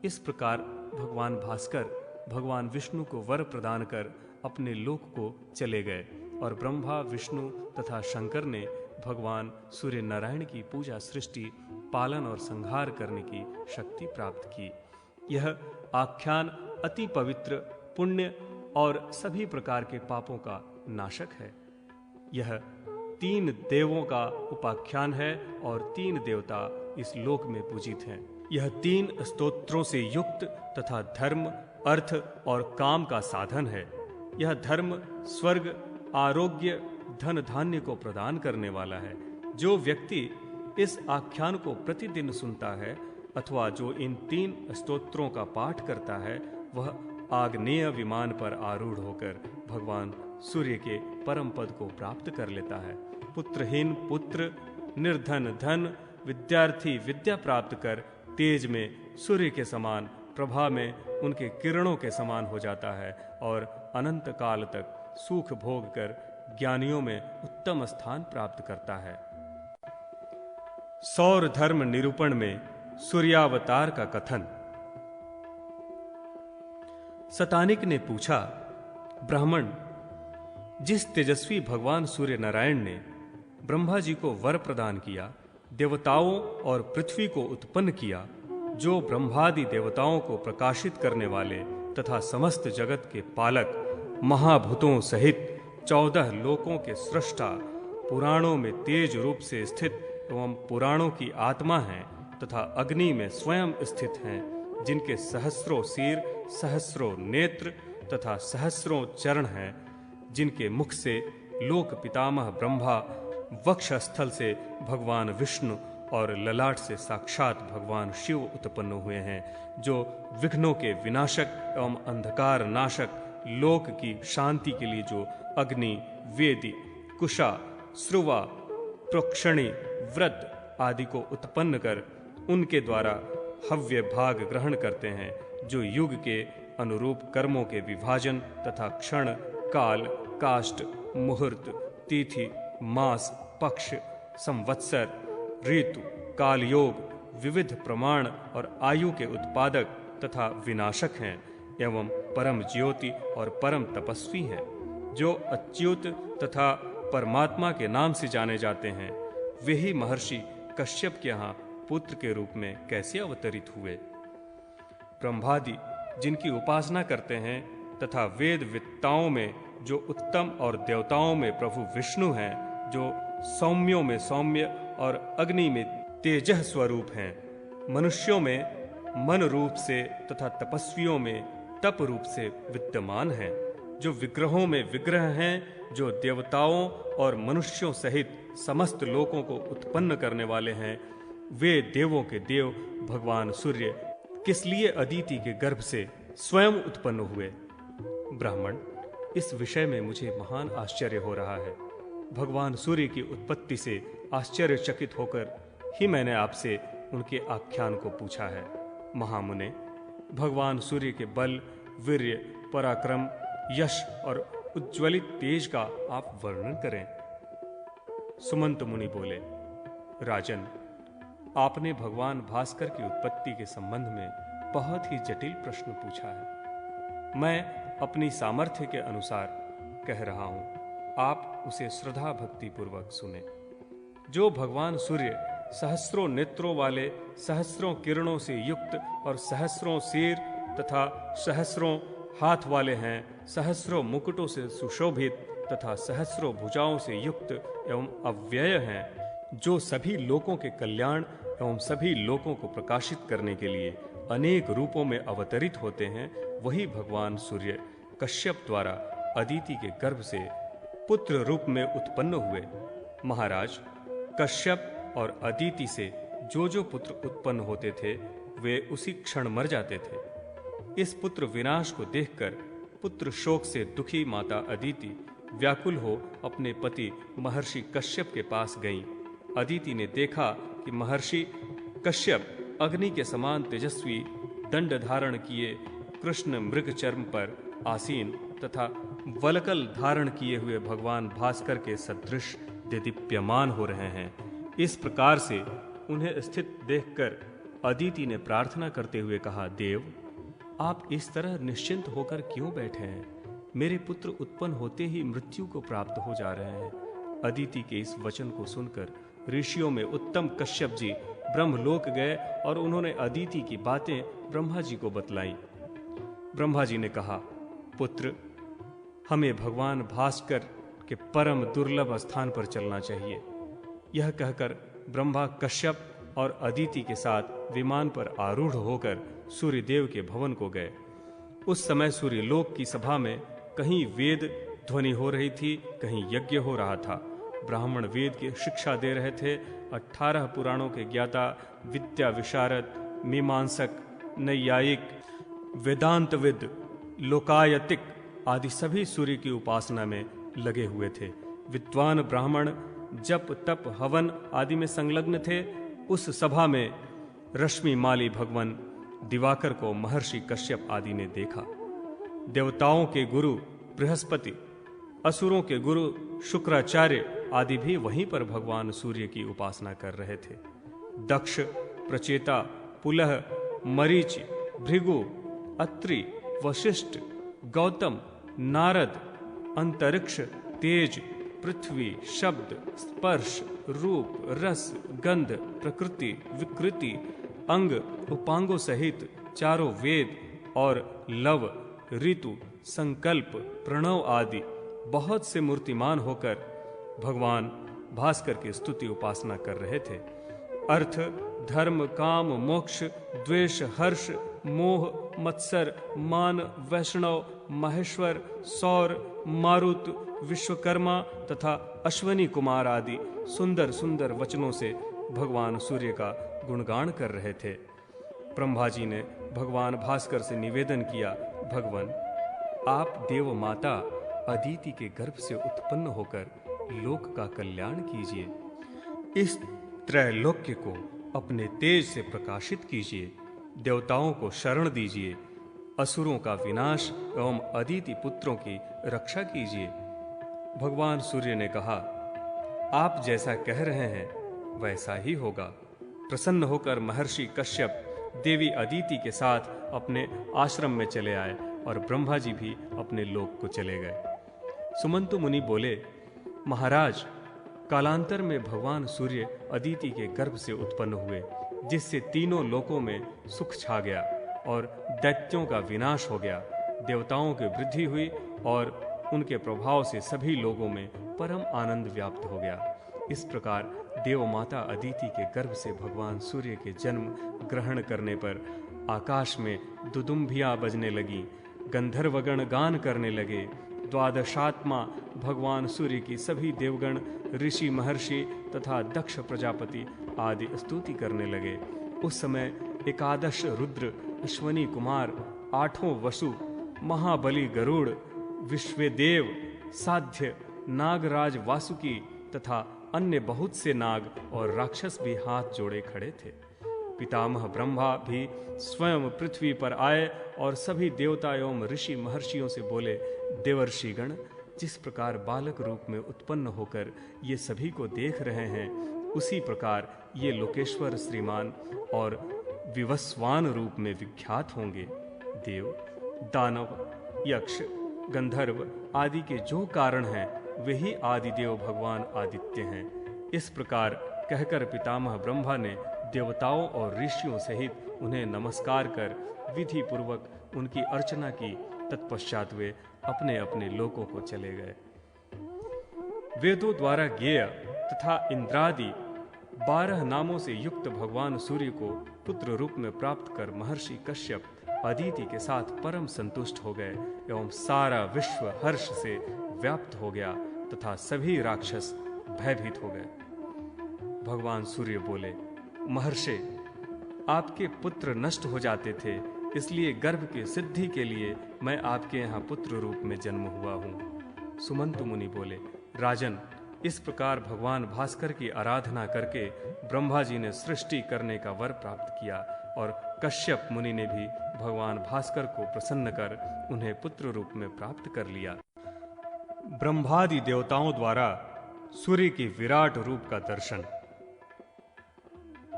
इस प्रकार भगवान भास्कर भगवान विष्णु को वर प्रदान कर अपने लोक को चले गए और ब्रह्मा, विष्णु तथा शंकर ने भगवान सूर्य नारायण की पूजा, सृष्टि, पालन और संहार करने की शक्ति प्राप्त की। यह आख्यान अति पवित्र, पुण्य और सभी प्रकार के पापों का नाशक है। यह 3 देवों का उपाख्यान है और 3 देवता इस लोक में पूजित हैं। यह 3 स्तोत्रों से युक्त तथा धर्म, अर्थ और काम का साधन है। यह धर्म, स्वर्ग, आरोग्य, धन धान्य को प्रदान करने वाला है। जो व्यक्ति इस आख्यान को प्रतिदिन सुनता है अथवा जो इन 3 स्तोत्रों का पाठ करता है, वह आग्नेय विमान पर आरूढ़ होकर भगवान सूर्य के परम पद को प्राप्त कर लेता है। पुत्रहीन पुत्र, निर्धन धन, विद्यार्थी विद्या प्राप्त कर तेज में सूर्य के समान, प्रभा में उनके किरणों के समान हो जाता है और अनंत काल तक सुख भोग कर ज्ञानियों में उत्तम स्थान प्राप्त करता है। सौर धर्म निरूपण में सूर्यावतार का कथन। सतानिक ने पूछा, ब्राह्मण, जिस तेजस्वी भगवान सूर्य नारायण ने ब्रह्मा जी को वर प्रदान किया, देवताओं और पृथ्वी को उत्पन्न किया, जो ब्रह्मादि देवताओं को प्रकाशित करने वाले तथा समस्त जगत के पालक, महाभूतों सहित 14 लोकों के सृष्टा, पुराणों में तेज रूप से स्थित एवं पुराणों की आत्मा हैं तथा अग्नि में स्वयं स्थित हैं, जिनके सहस्रों सिर, सहस्रों नेत्र तथा सहस्रों चरण हैं, जिनके मुख से लोक पितामह ब्रह्मा, वक्षस्थल से भगवान विष्णु और ललाट से साक्षात भगवान शिव उत्पन्न हुए हैं, जो विघ्नों के विनाशक एवं अंधकार नाशक, लोक की शांति के लिए जो अग्नि, वेदी, कुशा, श्रुवा, प्रोक्षणी, व्रत आदि को उत्पन्न कर उनके द्वारा हव्य भाग ग्रहण करते हैं, जो युग के अनुरूप कर्मों के विभाजन तथा क्षण, काल, काष्ठ, मुहूर्त, तिथि, मास, पक्ष, संवत्सर, ऋतु, काल योग, विविध प्रमाण और आयु के उत्पादक तथा विनाशक हैं एवं परम ज्योति और परम तपस्वी हैं, जो अच्युत तथा परमात्मा के नाम से जाने जाते हैं। वे ही महर्षि कश्यप के यहाँ पुत्र के रूप में कैसे अवतरित हुए। ब्रह्मादि जिनकी उपासना करते हैं तथा वेद विद्ताओं में जो उत्तम और देवताओं में प्रभु विष्णु हैं, जो सौम्यों में सौम्य और अग्नि में तेजः स्वरूप हैं, मनुष्यों में मन रूप से तथा तपस्वियों में तप रूप से विद्यमान हैं, जो विग्रहों में विग्रह हैं, जो देवताओं और मनुष्यों सहित समस्त लोकों को उत्पन्न करने वाले हैं। वे देवों के देव भगवान सूर्य किस लिए अदिति के गर्भ से स्वयं उत्पन्न हुए। ब्राह्मण, इस विषय में मुझे महान आश्चर्य हो रहा है। भगवान सूर्य की उत्पत्ति से आश्चर्यचकित होकर ही मैंने आपसे उनके आख्यान को पूछा है। महामुने, भगवान सूर्य के बल, वीर्य, पराक्रम, यश और उज्ज्वलित तेज का आप वर्णन करें। सुमंत मुनि बोले, राजन, आपने भगवान भास्कर की उत्पत्ति के संबंध में बहुत ही जटिल प्रश्न पूछा है। मैं अपनी सामर्थ्य के अनुसार कह रहा हूं, आप उसे श्रद्धा भक्ति पूर्वक सुने। जो भगवान सूर्य सहस्रों नेत्रों वाले, सहस्रों किरणों से युक्त और सहस्रों सिर तथा सहस्रों हाथ वाले हैं, सहस्रों मुकुटों से सुशोभित तथा सहस्रों भुजाओं से युक्त एवं अव्यय हैं, जो सभी लोकों के कल्याण एवं सभी लोकों को प्रकाशित करने के लिए अनेक रूपों में अवतरित होते हैं, वही भगवान सूर्य कश्यप द्वारा अदिति के गर्भ से पुत्र रूप में उत्पन्न हुए। महाराज, कश्यप और अदिति से जो पुत्र उत्पन्न होते थे, वे उसी क्षण मर जाते थे। इस पुत्र विनाश को देखकर पुत्र शोक से दुखी माता अदिति व्याकुल हो अपने पति महर्षि कश्यप के पास गईं। अदिति ने देखा कि महर्षि कश्यप अग्नि के समान तेजस्वी, दंड धारण किए, कृष्ण मृग चर्म पर आसीन तथा वलकल धारण किए हुए भगवान भास्कर के सदृश देदीप्यमान हो रहे हैं। इस प्रकार से उन्हें स्थित देखकर अदिति ने प्रार्थना करते हुए कहा, देव, आप इस तरह निश्चिंत होकर क्यों बैठे हैं? मेरे पुत्र उत्पन्न होते ही मृत्यु को प्राप्त हो जा रहे हैं। अदिति के इस वचन को सुनकर ऋषियों में उत्तम कश्यप जी ब्रह्मलोक गए और उन्होंने अदिति की बातें ब्रह्मा जी को बतलाई। ब्रह्मा जी ने कहा, पुत्र, हमें भगवान भास्कर के परम दुर्लभ स्थान पर चलना चाहिए। यह कहकर ब्रह्मा कश्यप और अदिति के साथ विमान पर आरूढ़ होकर सूर्यदेव के भवन को गए। उस समय सूर्यलोक की सभा में कहीं वेद ध्वनि हो रही थी, कहीं यज्ञ हो रहा था। ब्राह्मण वेद की शिक्षा दे रहे थे। 18 पुराणों के ज्ञाता, विद्या विशारद, मीमांसक, नैयायिक, वेदांतविद, लोकायतिक आदि सभी सूर्य की उपासना में लगे हुए थे। विद्वान ब्राह्मण जप तप हवन आदि में संलग्न थे। उस सभा में रश्मिमाली भगवान दिवाकर को महर्षि कश्यप आदि ने देखा। देवताओं के गुरु बृहस्पति, असुरों के गुरु शुक्राचार्य आदि भी वहीं पर भगवान सूर्य की उपासना कर रहे थे। दक्ष, प्रचेता, पुलह, मरीच, भृगु, अत्रि, वशिष्ठ, गौतम, नारद, अंतरिक्ष, तेज, पृथ्वी, शब्द, स्पर्श, रूप, रस, गंध, प्रकृति, विकृति, अंग, उपांगों सहित चारों वेद और लव, ऋतु, संकल्प, प्रणव आदि बहुत से मूर्तिमान होकर भगवान भास्कर की स्तुति उपासना कर रहे थे। अर्थ, धर्म, काम, मोक्ष, द्वेष, हर्ष, मोह, मत्सर, मान, वैष्णव, महेश्वर, सौर, मारुत, विश्वकर्मा तथा अश्वनी कुमार आदि सुंदर सुंदर वचनों से भगवान सूर्य का गुणगान कर रहे थे। ब्रह्मा जी ने भगवान भास्कर से निवेदन किया, भगवान, आप देव माता अदिति के गर्भ से उत्पन्न होकर लोक का कल्याण कीजिए। इस त्रैलोक्य को अपने तेज से प्रकाशित कीजिए। देवताओं को शरण दीजिए। असुरों का विनाश एवं अदिति पुत्रों की रक्षा कीजिए। भगवान सूर्य ने कहा, आप जैसा कह रहे हैं वैसा ही होगा। प्रसन्न होकर महर्षि कश्यप देवी अदिति के साथ अपने आश्रम में चले आए और ब्रह्मा जी भी अपने लोक को चले गए। सुमंतु मुनि बोले, महाराज, कालांतर में भगवान सूर्य अदिति के गर्भ से उत्पन्न हुए, जिससे तीनों लोकों में सुख छा गया और दैत्यों का विनाश हो गया। देवताओं की वृद्धि हुई और उनके प्रभाव से सभी लोगों में परम आनंद व्याप्त हो गया। इस प्रकार देव माता अदिति के गर्भ से भगवान सूर्य के जन्म ग्रहण करने पर आकाश में दुदुम्भियां बजने लगी, गंधर्वगण गान करने लगे। द्वादशात्मा भगवान सूर्य की सभी देवगण, ऋषि, महर्षि तथा दक्ष प्रजापति आदि स्तुति करने लगे। उस समय 11 रुद्र, अश्वनी कुमार, 8 वसु, महाबली गरुड़, विश्वदेव, साध्य, नागराज वासुकी तथा अन्य बहुत से नाग और राक्षस भी हाथ जोड़े खड़े थे। पितामह ब्रह्मा भी स्वयं पृथ्वी पर आए और सभी देवता एवं ऋषि महर्षियों से बोले, देवर्षिगण, जिस प्रकार बालक रूप में उत्पन्न होकर ये सभी को देख रहे हैं, उसी प्रकार ये लोकेश्वर श्रीमान और विवस्वान रूप में विख्यात होंगे। देव, दानव, यक्ष, गंधर्व आदि के जो कारण हैं, वही आदिदेव भगवान आदित्य हैं। इस प्रकार कहकर पितामह ब्रह्मा ने देवताओं और ऋषियों सहित उन्हें नमस्कार कर विधि पूर्वक उनकी अर्चना की। तत्पश्चात वे अपने अपने लोकों को चले गए। वेदों द्वारा ज्ञेय तथा इंद्रादि 12 नामों से युक्त भगवान सूर्य को पुत्र रूप में प्राप्त कर महर्षि कश्यप अदिति के साथ परम संतुष्ट हो गए एवं सारा विश्व हर्ष से व्याप्त हो गया तथा सभी राक्षस भयभीत हो गए। भगवान सूर्य बोले, महर्षि, आपके पुत्र नष्ट हो जाते थे, इसलिए गर्भ की सिद्धि के लिए मैं आपके यहाँ पुत्र रूप में जन्म हुआ हूँ। सुमंतु मुनि बोले, राजन, इस प्रकार भगवान भास्कर की आराधना करके ब्रह्मा जी ने सृष्टि करने का वर प्राप्त किया और कश्यप मुनि ने भी भगवान भास्कर को प्रसन्न कर उन्हें पुत्र रूप में प्राप्त कर लिया। ब्रह्मादि देवताओं द्वारा सूर्य के विराट रूप का दर्शन।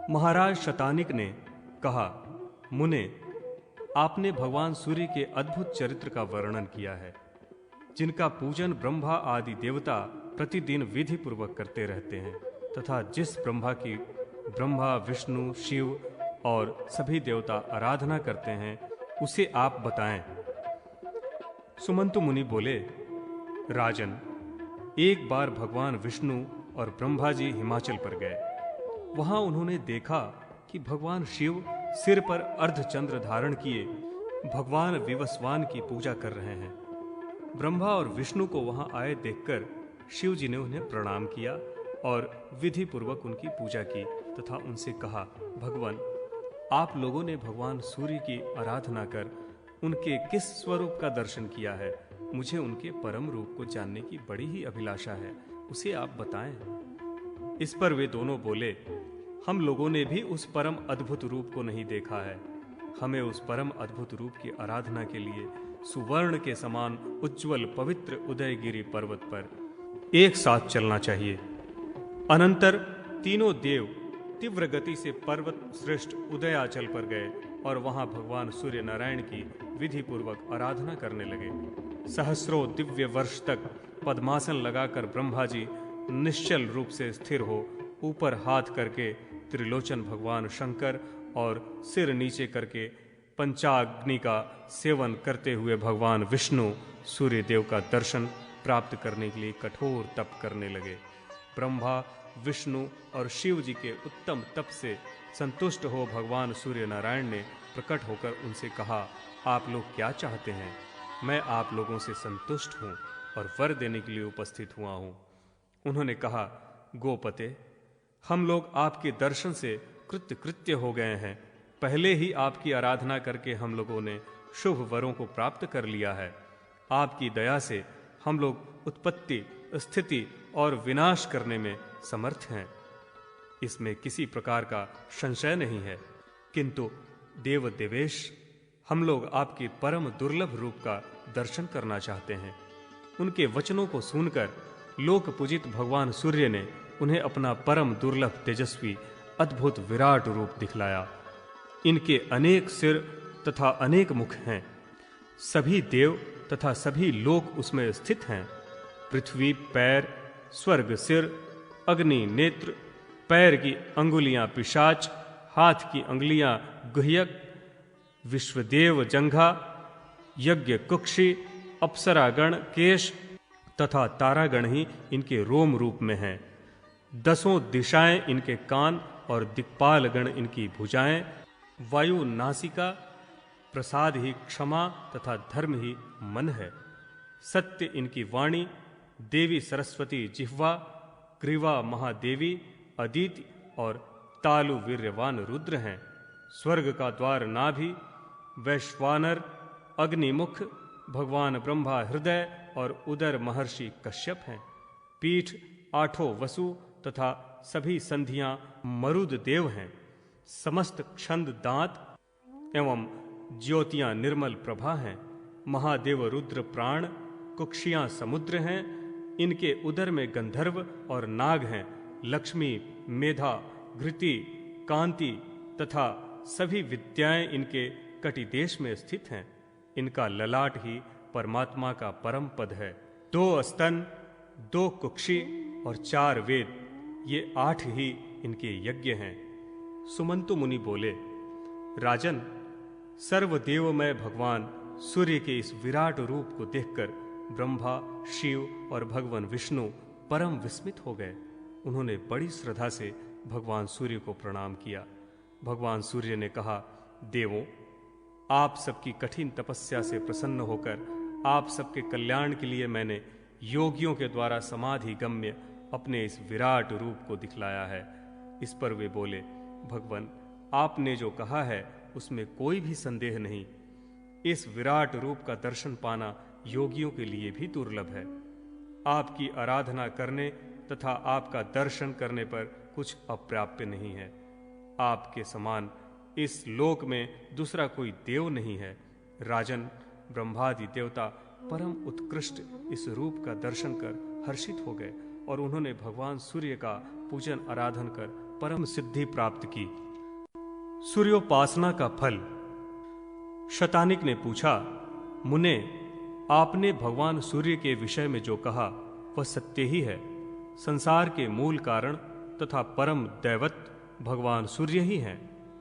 महाराज शतानिक ने कहा, मुने, आपने भगवान सूर्य के अद्भुत चरित्र का वर्णन किया है, जिनका पूजन ब्रह्मा आदि देवता प्रतिदिन विधि पूर्वक करते रहते हैं, तथा जिस ब्रह्मा की ब्रह्मा, विष्णु, शिव और सभी देवता आराधना करते हैं, उसे आप बताएं। सुमंतु मुनि बोले, राजन, एक बार भगवान विष्णु और ब्रह्मा जी हिमाचल पर गए। वहां उन्होंने देखा कि भगवान शिव सिर पर अर्धचंद्र धारण किए भगवान विवस्वान की पूजा कर रहे हैं। ब्रह्मा और विष्णु को वहां आए देखकर शिव जी ने उन्हें प्रणाम किया और विधि पूर्वक उनकी पूजा की तथा उनसे कहा, भगवान, आप लोगों ने भगवान सूर्य की आराधना कर उनके किस स्वरूप का दर्शन किया है? मुझे उनके परम रूप को जानने की बड़ी ही अभिलाषा है, उसे आप बताएं। इस पर वे दोनों बोले, हम लोगों ने भी उस परम अद्भुत रूप को नहीं देखा है। हमें उस परम अद्भुत रूप की आराधना के लिए सुवर्ण के समान उज्जवल पवित्र उदयगिरी पर्वत पर एक साथ चलना चाहिए। अनंतर तीनों देव तीव्र गति से पर्वत श्रेष्ठ उदयाचल पर गए और वहां भगवान सूर्य नारायण की विधि पूर्वक आराधना करने लगे। सहस्रों दिव्य वर्ष तक पद्मासन लगाकर ब्रह्मा जी निश्चल रूप से स्थिर हो ऊपर हाथ करके त्रिलोचन भगवान शंकर और सिर नीचे करके पंचाग्नि का सेवन करते हुए भगवान विष्णु सूर्य देव का दर्शन प्राप्त करने के लिए कठोर तप करने लगे। ब्रह्मा, विष्णु और शिव जी के उत्तम तप से संतुष्ट हो भगवान सूर्य नारायण ने प्रकट होकर उनसे कहा, आप लोग क्या चाहते हैं? मैं आप लोगों से संतुष्ट हूँ और वर देने के लिए उपस्थित हुआ हूँ। उन्होंने कहा, गोपते, हम लोग आपके दर्शन से कृत्य हो गए हैं। पहले ही आपकी आराधना करके हम लोगों ने शुभ वरों को प्राप्त कर लिया है। आपकी दया से हम लोग उत्पत्ति, स्थिति और विनाश करने में समर्थ हैं, इसमें किसी प्रकार का संशय नहीं है। किंतु देव देवेश, हम लोग आपके परम दुर्लभ रूप का दर्शन करना चाहते हैं। उनके वचनों को सुनकर लोक पूजित भगवान सूर्य ने उन्हें अपना परम दुर्लभ तेजस्वी अद्भुत विराट रूप दिखलाया। इनके अनेक सिर तथा अनेक मुख हैं। सभी देव तथा सभी लोक उसमें स्थित हैं। पृथ्वी पैर, स्वर्ग सिर, अग्नि नेत्र, पैर की अंगुलियां पिशाच, हाथ की अंगुलियां गुह्यक, विश्वदेव जंघा, यज्ञ कुक्षी, अप्सरागण केश तथा तारागण ही इनके रोम रूप में हैं। दसों दिशाएं इनके कान और दिक्पालगण इनकी भुजाएं। वायु नासिका, प्रसाद ही क्षमा तथा धर्म ही मन है। सत्य इनकी वाणी, देवी सरस्वती जिह्वा, ग्रीवा महादेवी, अदिति और तालु वीर्यवान रुद्र हैं। स्वर्ग का द्वार नाभि, वैश्वानर, अग्निमुख, भगवान ब्रह्मा हृदय और उदर महर्षि कश्यप हैं। पीठ आठों वसु तथा सभी संधियां मरुद देव हैं। समस्त छंद दांत एवं ज्योतियां निर्मल प्रभा हैं। महादेव रुद्र प्राण, कुक्षियां समुद्र हैं। इनके उदर में गंधर्व और नाग हैं। लक्ष्मी, मेधा, घृति, कांति तथा सभी विद्याएं इनके कटिदेश में स्थित हैं। इनका ललाट ही परमात्मा का परम पद है। 2 स्तन, 2 कुक्षी और 4 वेद, ये 8 ही इनके यज्ञ हैं। सुमंतु मुनि बोले, राजन, सर्वदेवमय भगवान सूर्य के इस विराट रूप को देखकर ब्रह्मा, शिव और भगवान विष्णु परम विस्मित हो गए। उन्होंने बड़ी श्रद्धा से भगवान सूर्य को प्रणाम किया। भगवान सूर्य ने कहा, देवों, आप सबकी कठिन तपस्या से प्रसन्न होकर आप सबके कल्याण के लिए मैंने योगियों के द्वारा समाधि गम्य अपने इस विराट रूप को दिखलाया है। इस पर वे बोले, भगवान, आपने जो कहा है उसमें कोई भी संदेह नहीं। इस विराट रूप का दर्शन पाना योगियों के लिए भी दुर्लभ है। आपकी आराधना करने तथा आपका दर्शन करने पर कुछ अप्राप्य नहीं है। आपके समान इस लोक में दूसरा कोई देव नहीं है। राजन, ब्रह्मादि देवता परम उत्कृष्ट इस रूप का दर्शन कर हर्षित हो गए और उन्होंने भगवान सूर्य का पूजन आराधन कर परम सिद्धि प्राप्त की। सूर्योपासना का फल। शतानिक ने पूछा, मुने, आपने भगवान सूर्य के विषय में जो कहा वह सत्य ही है। संसार के मूल कारण तथा परम दैवत भगवान सूर्य ही हैं।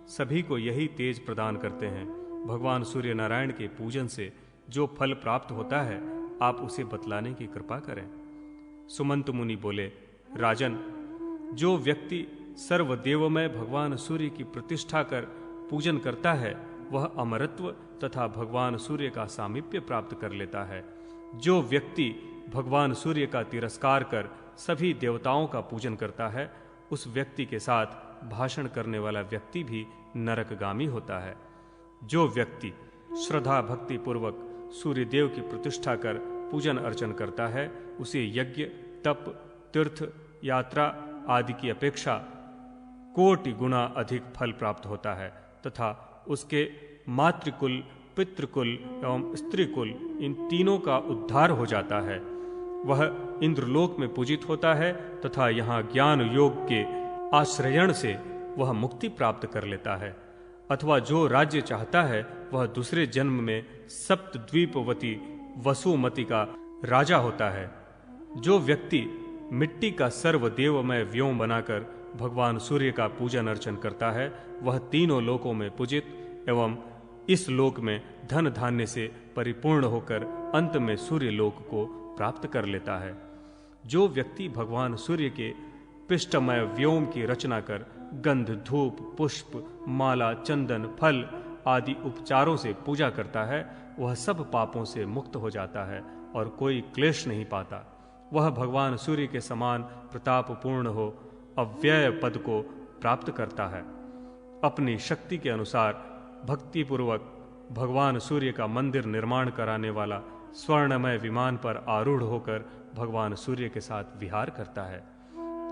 सभी को यही तेज प्रदान करते हैं। भगवान सूर्य नारायण के पूजन से जो फल प्राप्त होता है, आप उसे बतलाने की कृपा करें। सुमंत मुनि बोले, राजन, जो व्यक्ति सर्वदेवमय भगवान सूर्य की प्रतिष्ठा कर पूजन करता है, वह अमरत्व तथा भगवान सूर्य का सामीप्य प्राप्त कर लेता है। जो व्यक्ति भगवान सूर्य का तिरस्कार कर सभी देवताओं का पूजन करता है, उस व्यक्ति के साथ भाषण करने वाला व्यक्ति भी नरकगामी होता है। जो व्यक्ति श्रद्धा भक्ति पूर्वक सूर्यदेव की प्रतिष्ठा कर पूजन अर्चन करता है, उसे यज्ञ, तप, तीर्थ, यात्रा आदि की अपेक्षा कोटि गुना अधिक फल प्राप्त होता है तथा उसके मातृकुल, पितृकुल एवं स्त्रीकुल इन तीनों का उद्धार हो जाता है। वह इंद्रलोक में पूजित होता है तथा यहाँ ज्ञान योग के आश्रयण से वह मुक्ति प्राप्त कर लेता है। अथवा जो राज्य चाहता है, वह दूसरे जन्म में सप्तद्वीपवती वसुमती का राजा होता है। जो व्यक्ति मिट्टी का सर्वदेवमय व्योम बनाकर भगवान सूर्य का पूजन अर्चन करता है, वह तीनों लोकों में पूजित एवं इस लोक में धन धान्य से परिपूर्ण होकर अंत में सूर्य लोक को प्राप्त कर लेता है। जो व्यक्ति भगवान सूर्य के पिष्टमय व्योम की रचना कर गंध, धूप, पुष्प, माला, चंदन, फल आदि उपचारों से पूजा करता है, वह सब पापों से मुक्त हो जाता है और कोई क्लेश नहीं पाता। वह भगवान सूर्य के समान प्रतापपूर्ण हो अव्यय पद को प्राप्त करता है। अपनी शक्ति के अनुसार भक्तिपूर्वक भगवान सूर्य का मंदिर निर्माण कराने वाला स्वर्णमय विमान पर आरूढ़ होकर भगवान सूर्य के साथ विहार करता है।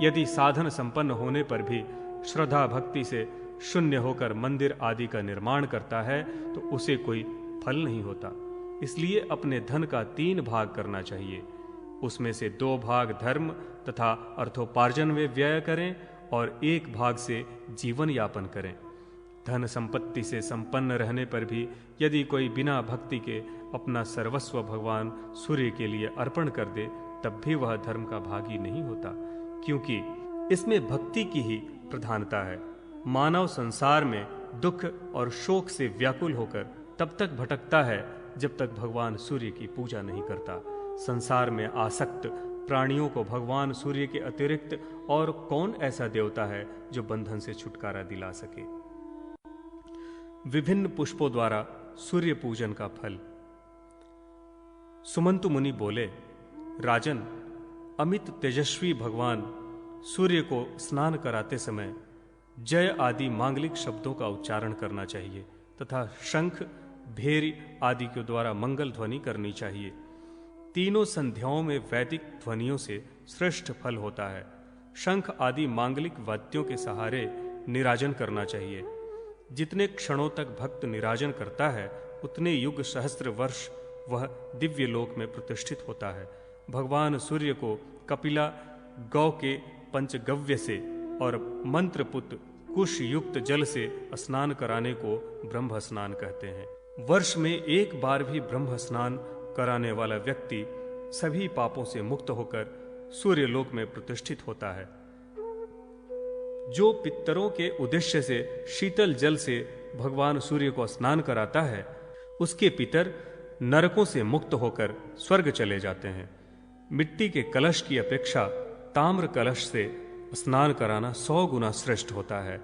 यदि साधन संपन्न होने पर भी श्रद्धा भक्ति से शून्य होकर मंदिर आदि का निर्माण करता है, तो उसे कोई फल नहीं होता। इसलिए अपने धन का 3 भाग करना चाहिए। उसमें से 2 भाग धर्म तथा अर्थोपार्जन में व्यय करें और 1 भाग से जीवन यापन करें। धन संपत्ति से संपन्न रहने पर भी यदि कोई बिना भक्ति के अपना सर्वस्व भगवान सूर्य के लिए अर्पण कर दे, तब भी वह धर्म का भागी नहीं होता, क्योंकि इसमें भक्ति की ही प्रधानता है। मानव संसार में दुख और शोक से व्याकुल होकर तब तक भटकता है जब तक भगवान सूर्य की पूजा नहीं करता। संसार में आसक्त प्राणियों को भगवान सूर्य के अतिरिक्त और कौन ऐसा देवता है जो बंधन से छुटकारा दिला सके। विभिन्न पुष्पों द्वारा सूर्य पूजन का फल। सुमंतु मुनि बोले, राजन, अमित तेजस्वी भगवान सूर्य को स्नान कराते समय जय आदि मांगलिक शब्दों का उच्चारण करना चाहिए तथा शंख, भेरी आदि के द्वारा मंगल ध्वनि करनी चाहिए। तीनों संध्याओं में वैदिक ध्वनियों से श्रेष्ठ फल होता है। शंख आदि मांगलिक वाद्यों के सहारे निराजन करना चाहिए। जितने क्षणों तक भक्त निराजन करता है, उतने युग सहस्त्र वर्ष वह दिव्य लोक में प्रतिष्ठित होता है। भगवान सूर्य को कपिला गौ के पंचगव्य से और मंत्रपुत कुश युक्त जल से स्नान कराने को ब्रह्म स्नान कहते हैं। वर्ष में 1 बार भी ब्रह्म स्नान कराने वाला व्यक्ति सभी पापों से मुक्त होकर सूर्य लोक में प्रतिष्ठित होता है। जो पितरों के उद्देश्य से शीतल जल से भगवान सूर्य को स्नान कराता है, उसके पितर नरकों से मुक्त होकर स्वर्ग चले जाते हैं। मिट्टी के कलश की अपेक्षा ताम्र कलश से स्नान कराना 100 गुना श्रेष्ठ होता है।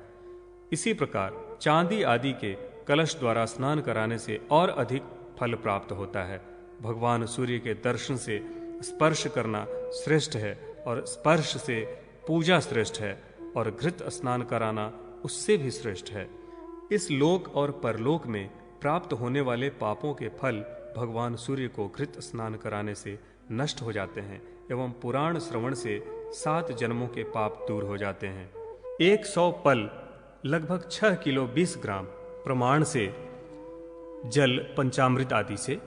इसी प्रकार चांदी आदि के कलश द्वारा स्नान कराने से और अधिक फल प्राप्त होता है। भगवान सूर्य के दर्शन से स्पर्श करना श्रेष्ठ है और स्पर्श से पूजा श्रेष्ठ है और घृत स्नान कराना उससे भी श्रेष्ठ है। इस लोक और परलोक में प्राप्त होने वाले पापों के फल भगवान सूर्य को घृत स्नान कराने से नष्ट हो जाते हैं एवं पुराण श्रवण से 7 जन्मों के पाप दूर हो जाते हैं। 100 पल लगभग 6 किलो 20 ग्राम प्रमाण से जल पंचामृत आदि से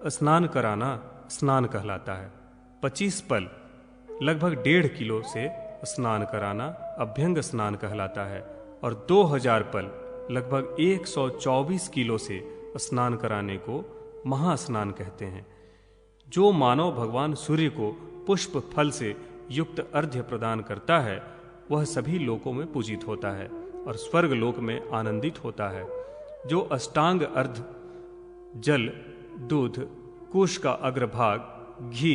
स्नान कराना स्नान कहलाता है। 25 पल लगभग 1.5 किलो से स्नान कराना अभ्यंग स्नान कहलाता है और 2000 पल लगभग 124 किलो से स्नान कराने को महास्नान कहते हैं। जो मानव भगवान सूर्य को पुष्प फल से युक्त अर्घ्य प्रदान करता है वह सभी लोकों में पूजित होता है और स्वर्ग लोक में आनंदित होता है। जो अष्टांग अर्घ्य जल, दूध, कुश का अग्रभाग, घी,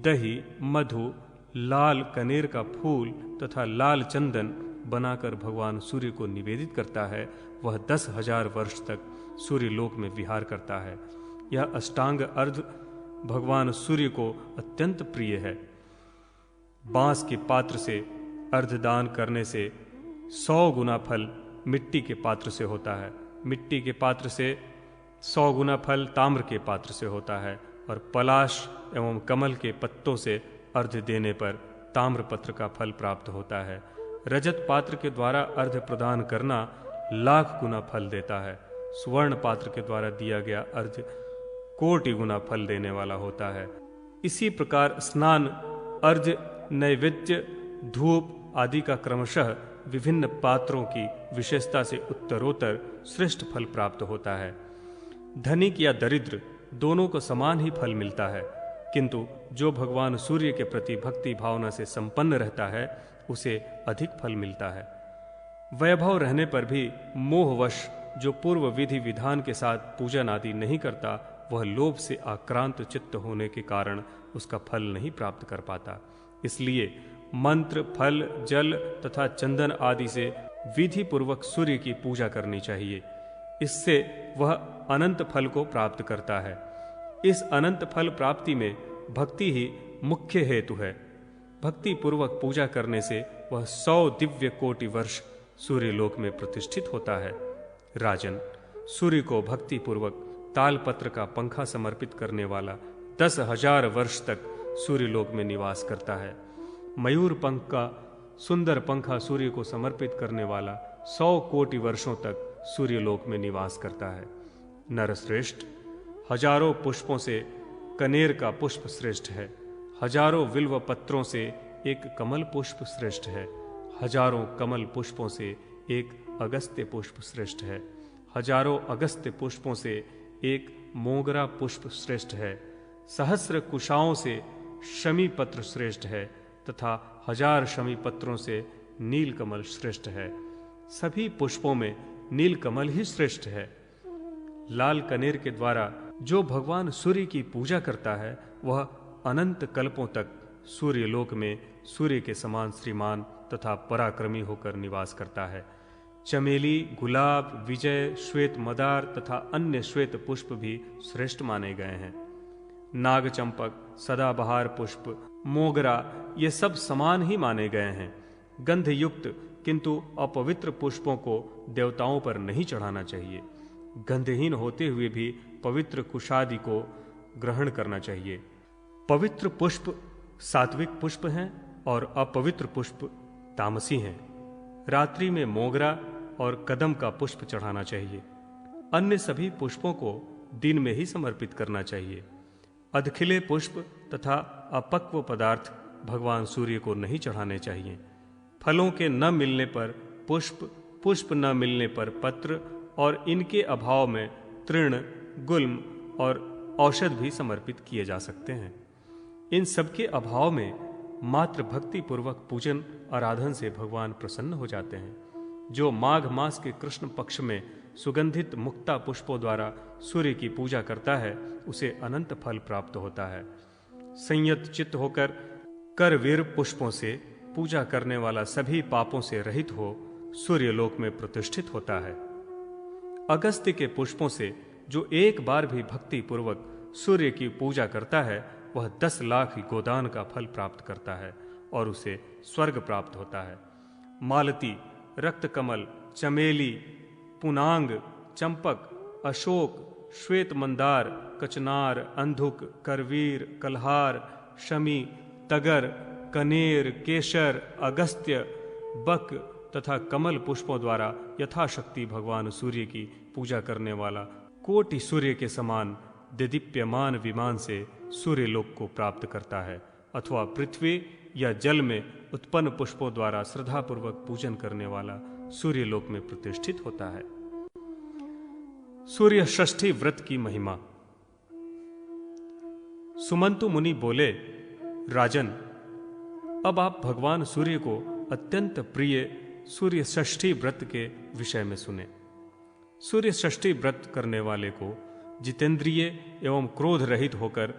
दही, मधु, लाल कनेर का फूल तथा लाल चंदन बनाकर भगवान सूर्य को निवेदित करता है वह 10,000 वर्ष तक सूर्य लोक में विहार करता है। यह अष्टांग अर्घ्य भगवान सूर्य को अत्यंत प्रिय है। बांस के पात्र से अर्घदान करने से 100 गुना फल मिट्टी के पात्र से होता है। मिट्टी के पात्र से 100 गुना फल ताम्र के पात्र से होता है और पलाश एवं कमल के पत्तों से अर्घ्य देने पर ताम्र पत्र का फल प्राप्त होता है। रजत पात्र के द्वारा अर्घ्य प्रदान करना 1,00,000 गुना फल देता है। स्वर्ण पात्र के द्वारा दिया गया अर्घ्य 1,00,00,000 गुना फल देने वाला होता है। इसी प्रकार स्नान, अर्घ्य, नैवेद्य, धूप आदि का क्रमशः विभिन्न पात्रों की विशेषता से उत्तरोत्तर श्रेष्ठ फल प्राप्त होता है। धनिक या दरिद्र दोनों को समान ही फल मिलता है, किंतु जो भगवान सूर्य के प्रति भक्ति भावना से संपन्न रहता है उसे अधिक फल मिलता है। वैभव रहने पर भी मोहवश जो पूर्व विधि विधान के साथ पूजन आदि नहीं करता वह लोभ से आक्रांत चित्त होने के कारण उसका फल नहीं प्राप्त कर पाता। इसलिए मंत्र, फल, जल तथा चंदन आदि से विधि पूर्वक सूर्य की पूजा करनी चाहिए। इससे वह अनंत फल को प्राप्त करता है। इस अनंत फल प्राप्ति में भक्ति ही मुख्य हेतु है। भक्ति पूर्वक पूजा करने से वह 100 दिव्य कोटि वर्ष सूर्य लोक में प्रतिष्ठित होता है। राजन, सूर्य को भक्ति पूर्वक तालपत्र का पंखा समर्पित करने वाला 10,000 वर्ष तक सूर्य लोक में निवास करता है। मयूर पंख का सुंदर पंखा सूर्य को समर्पित करने वाला 100 कोटि वर्षों तक सूर्य लोक में निवास करता है। नरश्रेष्ठ, हजारों पुष्पों से कनेर का पुष्प श्रेष्ठ है। हजारों बिल्व पत्रों से एक कमल पुष्प श्रेष्ठ है। हजारों कमल पुष्पों से एक अगस्त्य पुष्प श्रेष्ठ है। हजारों अगस्त्य पुष्पों से एक मोगरा पुष्प श्रेष्ठ है। सहस्र कुशाओं से शमी पत्र श्रेष्ठ है तथा 1000 शमी पत्रों से नीलकमल श्रेष्ठ है। सभी पुष्पों में नीलकमल ही श्रेष्ठ है। लाल कनेर के द्वारा जो भगवान सूर्य की पूजा करता है वह अनंत कल्पों तक सूर्य लोक में सूर्य के समान श्रीमान तथा पराक्रमी होकर निवास करता है। चमेली, गुलाब, विजय, श्वेत मदार तथा अन्य श्वेत पुष्प भी श्रेष्ठ माने गए हैं। नागचंपक, सदाबहार पुष्प, मोगरा ये सब समान ही माने गए हैं। गंध युक्त किंतु अपवित्र पुष्पों को देवताओं पर नहीं चढ़ाना चाहिए। गंधहीन होते हुए भी पवित्र कुशादि को ग्रहण करना चाहिए। पवित्र पुष्प सात्विक पुष्प हैं और अपवित्र पुष्प तामसी हैं। रात्रि में मोगरा और कदम का पुष्प चढ़ाना चाहिए। अन्य सभी पुष्पों को दिन में ही समर्पित करना चाहिए। अधखिले पुष्प तथा अपक्व पदार्थ भगवान सूर्य को नहीं चढ़ाने चाहिए। फलों के न मिलने पर पुष्प, पुष्प न मिलने पर पत्र और इनके अभाव में तृण, गुल्म और औषध भी समर्पित किए जा सकते हैं। इन सबके अभाव में मात्र भक्ति पूर्वक पूजन आराधन से भगवान प्रसन्न हो जाते हैं। जो माघ मास के कृष्ण पक्ष में सुगंधित मुक्ता पुष्पों द्वारा सूर्य की पूजा करता है उसे अनंत फल प्राप्त होता है। संयत चित्त होकर करवीर पुष्पों से पूजा करने वाला सभी पापों से रहित हो सूर्य लोक में प्रतिष्ठित होता है। अगस्त्य के पुष्पों से जो एक बार भी भक्ति पूर्वक सूर्य की पूजा करता है वह 10 लाख गोदान का फल प्राप्त करता है और उसे स्वर्ग प्राप्त होता है। मालती, रक्तकमल, चमेली, पुनांग, चंपक, अशोक, श्वेत मंदार, कचनार, अंधुक, करवीर, कल्हार, शमी, तगर, कनेर, केशर, अगस्त्य, बक तथा कमल पुष्पों द्वारा यथाशक्ति भगवान सूर्य की पूजा करने वाला कोटि सूर्य के समान दिदीप्यमान विमान से सूर्यलोक को प्राप्त करता है अथवा पृथ्वी या जल में उत्पन्न पुष्पों द्वारा श्रद्धापूर्वक पूजन करने वाला सूर्यलोक में प्रतिष्ठित होता है। सूर्य षष्ठी व्रत की महिमा। सुमंतु मुनि बोले, राजन, अब आप भगवान सूर्य को अत्यंत प्रिय सूर्य षष्ठी व्रत के विषय में सुने। सूर्य षष्ठी व्रत करने वाले को जितेंद्रिय एवं क्रोध रहित होकर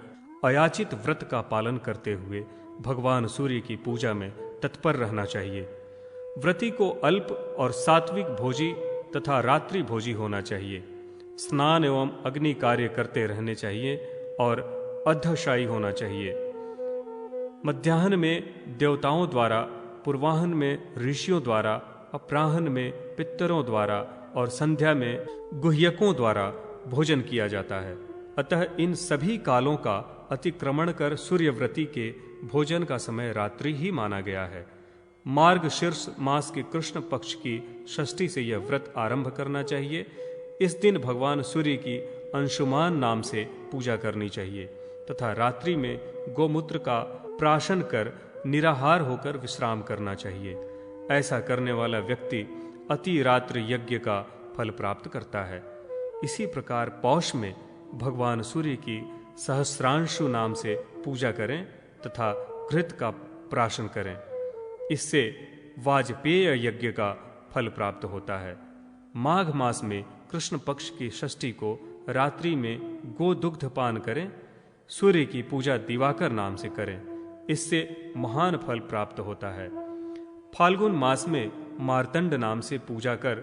अयाचित व्रत का पालन करते हुए भगवान सूर्य की पूजा में तत्पर रहना चाहिए। व्रती को अल्प और सात्विक भोजी तथा रात्रि भोजी होना चाहिए। स्नान एवं अग्नि कार्य करते रहने चाहिए और अध्यशायी होना चाहिए। मध्याह्न में देवताओं द्वारा, पूर्वाह्न में ऋषियों द्वारा, अपराह्न में पितरों द्वारा और संध्या में गुह्यकों द्वारा भोजन किया जाता है। अतः इन सभी कालों का अतिक्रमण कर सूर्यव्रती के भोजन का समय रात्रि ही माना गया है। मार्ग शीर्ष मास के कृष्ण पक्ष की षष्ठी से यह व्रत आरंभ करना चाहिए। इस दिन भगवान सूर्य की अंशुमान नाम से पूजा करनी चाहिए तथा रात्रि में गोमूत्र का प्राशन कर निराहार होकर विश्राम करना चाहिए। ऐसा करने वाला व्यक्ति अति रात्रि यज्ञ का फल प्राप्त करता है। इसी प्रकार पौष में भगवान सूर्य की सहस्रांशु नाम से पूजा करें तथा घृत का प्राशन करें। इससे वाजपेय यज्ञ का फल प्राप्त होता है। माघ मास में कृष्ण पक्ष की षष्ठी को रात्रि में गोदुग्ध पान करें। सूर्य की पूजा दिवाकर नाम से करें। इससे महान फल प्राप्त होता है। फाल्गुन मास में मार्तंड नाम से पूजा कर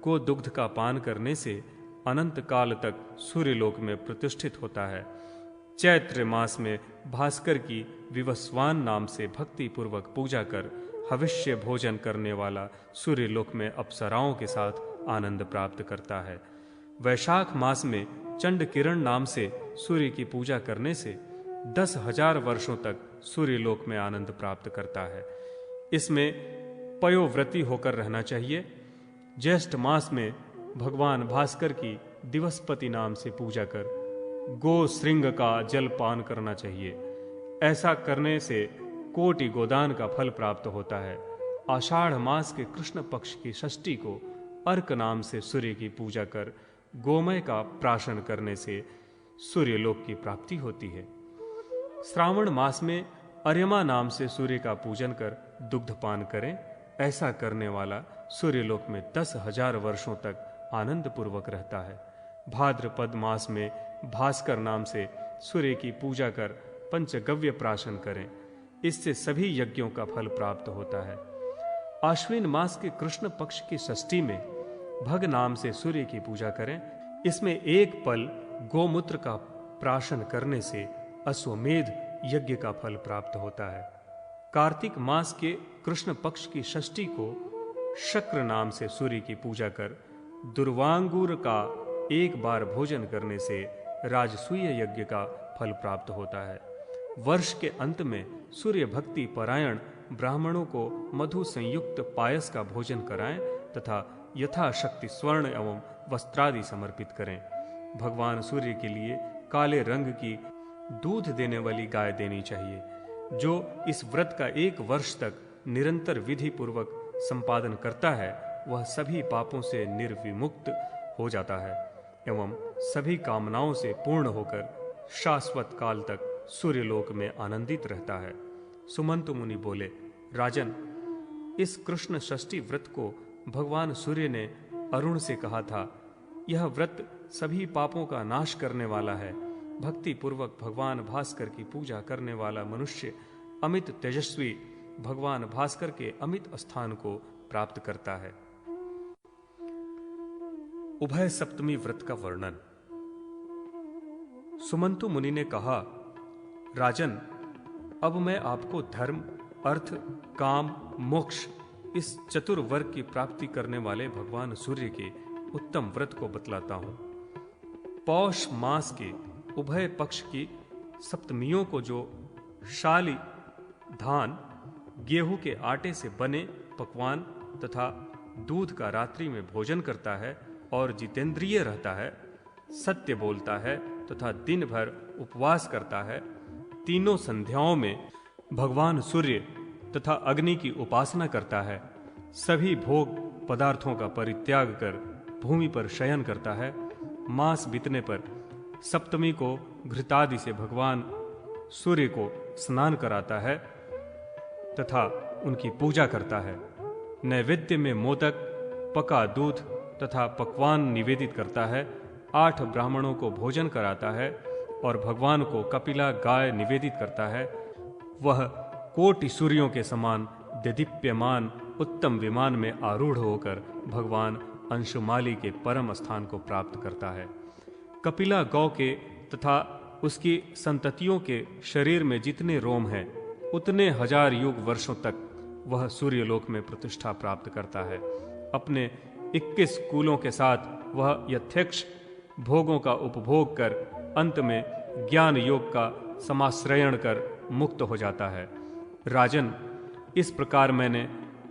गोदुग्ध का पान करने से अनंत काल तक सूर्यलोक में प्रतिष्ठित होता है। चैत्र मास में भास्कर की विवस्वान नाम से भक्ति पूर्वक पूजा कर हविष्य भोजन करने वाला सूर्यलोक में अप्सराओं के साथ आनंद प्राप्त करता है। वैशाख मास में चंड किरण नाम से सूर्य की पूजा करने से 10,000 वर्षों तक सूर्यलोक में आनंद प्राप्त करता है। इसमें पयोव्रती होकर रहना चाहिए। ज्येष्ठ मास में भगवान भास्कर की दिवसपति नाम से पूजा कर गो श्रृंग का जल पान करना चाहिए। ऐसा करने से कोटि गोदान का फल प्राप्त होता है। आषाढ़ मास के कृष्ण पक्ष की षष्ठी को अर्क नाम से सूर्य की पूजा कर गोमय का प्राशन करने से सूर्यलोक की प्राप्ति होती है। श्रावण मास में अर्यमा नाम से सूर्य का पूजन कर दुग्धपान करें। ऐसा करने वाला सूर्यलोक में 10,000 वर्षों तक आनंद पूर्वक रहता है। भाद्रपद मास में भास्कर नाम से सूर्य की पूजा कर पंचगव्य प्राशन करें। इससे सभी यज्ञों का फल प्राप्त होता है। आश्विन मास के कृष्ण पक्ष की षष्ठी में भग नाम से सूर्य की पूजा करें। इसमें एक पल गोमूत्र का प्राशन करने से अश्वमेध यज्ञ का फल प्राप्त होता है। कार्तिक मास के कृष्ण पक्ष की षष्ठी को शक्र नाम से सूर्य की पूजा कर दुर्वांगुर का एक बार भोजन करने से राजसूय यज्ञ का फल प्राप्त होता है। वर्ष के अंत में सूर्य भक्ति परायण ब्राह्मणों को मधु संयुक्त पायस का भोजन कराएं तथा यथाशक्ति स्वर्ण एवं वस्त्रादि समर्पित करें। भगवान सूर्य के लिए काले रंग की दूध देने वाली गाय देनी चाहिए। जो इस व्रत का 1 वर्ष तक निरंतर विधि पूर्वक संपादन करता है वह सभी पापों से निर्विमुक्त हो जाता है एवं सभी कामनाओं से पूर्ण होकर शाश्वत काल तक सूर्यलोक में आनंदित रहता है। सुमंतु मुनि बोले, राजन, इस कृष्ण षष्ठी व्रत को भगवान सूर्य ने अरुण से कहा था। यह व्रत सभी पापों का नाश करने वाला है। भक्ति पूर्वक भगवान भास्कर की पूजा करने वाला मनुष्य अमित तेजस्वी भगवान भास्कर के अमित स्थान को प्राप्त करता है। उभय सप्तमी व्रत का वर्णन। सुमंतु मुनि ने कहा, राजन, अब मैं आपको धर्म, अर्थ, काम, मोक्ष इस चतुर्वर्ग की प्राप्ति करने वाले भगवान सूर्य के उत्तम व्रत को बतलाता हूं। पौष मास के उभय पक्ष की सप्तमियों को जो शाली धान, गेहूं के आटे से बने पकवान तथा दूध का रात्रि में भोजन करता है और जितेंद्रिय रहता है, सत्य बोलता है तथा दिन भर उपवास करता है, तीनों संध्याओं में भगवान सूर्य तथा अग्नि की उपासना करता है, सभी भोग पदार्थों का परित्याग कर भूमि पर शयन करता है, मास बीतने पर सप्तमी को घृतादि से भगवान सूर्य को स्नान कराता है तथा उनकी पूजा करता है, नैवेद्य में मोदक, पका दूध तथा पकवान निवेदित करता है, 8 ब्राह्मणों को भोजन कराता है और भगवान को कपिला गाय निवेदित करता है। वह कोटि सूर्यों के समान देदीप्यमान उत्तम विमान में आरूढ़ होकर भगवान अंशुमाली के परम स्थान को प्राप्त करता है। कपिला गौ के तथा उसकी संततियों के शरीर में जितने रोम हैं, उतने 1000 युग वर्षों तक वह सूर्यलोक में प्रतिष्ठा प्राप्त करता है। अपने 21 कुलों के साथ वह यथेक्ष भोगों का उपभोग कर अंत में ज्ञान योग का समाश्रयण कर मुक्त हो जाता है। राजन, इस प्रकार मैंने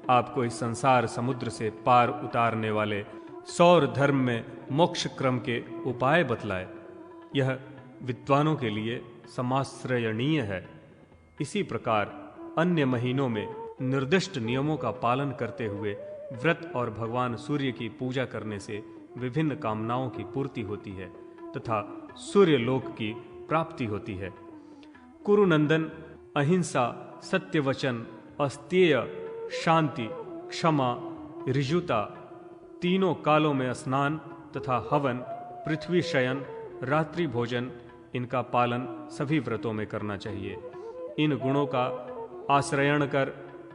आपको इस संसार समुद्र से पार उतारने वाले सौर धर्म में मोक्ष क्रम के उपाय बतलाए। यह विद्वानों के लिए समाश्रयणीय है। इसी प्रकार अन्य महीनों में निर्दिष्ट नियमों का पालन करते हुए व्रत और भगवान सूर्य की पूजा करने से विभिन्न कामनाओं की पूर्ति होती है तथा सूर्य लोक की प्राप्ति होती है। कुरुनंदन, अहिंसा, सत्यवचन, अस्तेय, शांति, क्षमा, ऋजुता, तीनों कालों में स्नान तथा हवन, पृथ्वी शयन, रात्रि भोजन, इनका पालन सभी व्रतों में करना चाहिए। इन गुणों का आश्रयण कर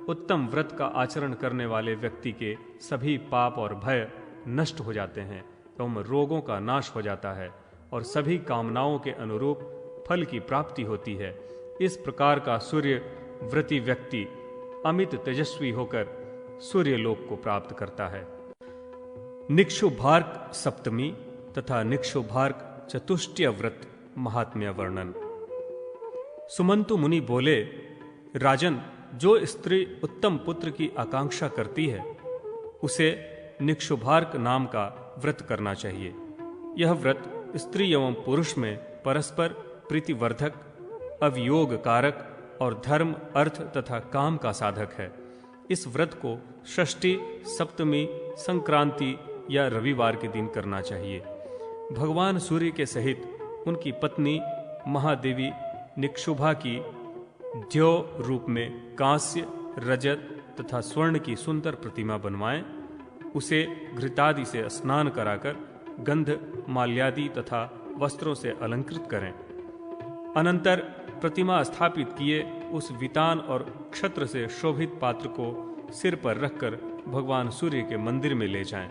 उत्तम व्रत का आचरण करने वाले व्यक्ति के सभी पाप और भय नष्ट हो जाते हैं एवं रोगों का नाश हो जाता है और सभी कामनाओं के अनुरूप फल की प्राप्ति होती है। इस प्रकार का सूर्य व्रती व्यक्ति अमित तेजस्वी होकर सूर्यलोक को प्राप्त करता है। निक्षुभार्क सप्तमी तथा निक्षुभार्क चतुष्टय व्रत महात्म्य वर्णन। सुमंतु मुनि बोले, राजन, जो स्त्री उत्तम पुत्र की आकांक्षा करती है उसे निक्षुभार्क नाम का व्रत करना चाहिए। यह व्रत स्त्री एवं पुरुष में परस्पर प्रीतिवर्धक, अवियोग कारक और धर्म, अर्थ तथा काम का साधक है। इस व्रत को षष्ठी, सप्तमी, संक्रांति या रविवार के दिन करना चाहिए। भगवान सूर्य के सहित उनकी पत्नी महादेवी निक्षुभा की द्यो रूप में कांस्य, रजत तथा स्वर्ण की सुंदर प्रतिमा बनवाएं। उसे घृतादि से स्नान कराकर गंध, माल्यादि तथा वस्त्रों से अलंकृत करें। अनंतर प्रतिमा स्थापित किए उस वितान और क्षत्र से शोभित पात्र को सिर पर रखकर भगवान सूर्य के मंदिर में ले जाएं।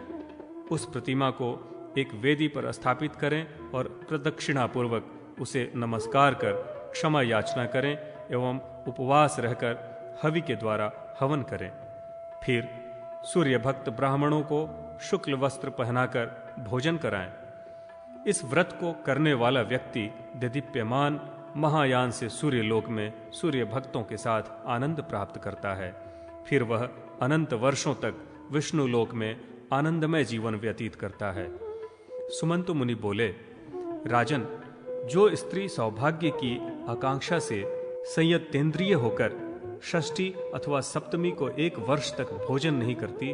उस प्रतिमा को एक वेदी पर स्थापित करें और प्रदक्षिणा पूर्वक उसे नमस्कार कर क्षमा याचना करें एवं उपवास रहकर हवि के द्वारा हवन करें। फिर सूर्य भक्त ब्राह्मणों को शुक्ल वस्त्र पहनाकर भोजन कराएं। इस व्रत को करने वाला व्यक्ति देदीप्यमान महायान से सूर्य लोक में सूर्य भक्तों के साथ आनंद प्राप्त करता है। फिर वह अनंत वर्षों तक विष्णु लोक में आनंदमय जीवन व्यतीत करता है। सुमंतु मुनि बोले, राजन, जो स्त्री सौभाग्य की आकांक्षा से संयतेंद्रिय होकर षष्ठी अथवा सप्तमी को 1 वर्ष तक भोजन नहीं करती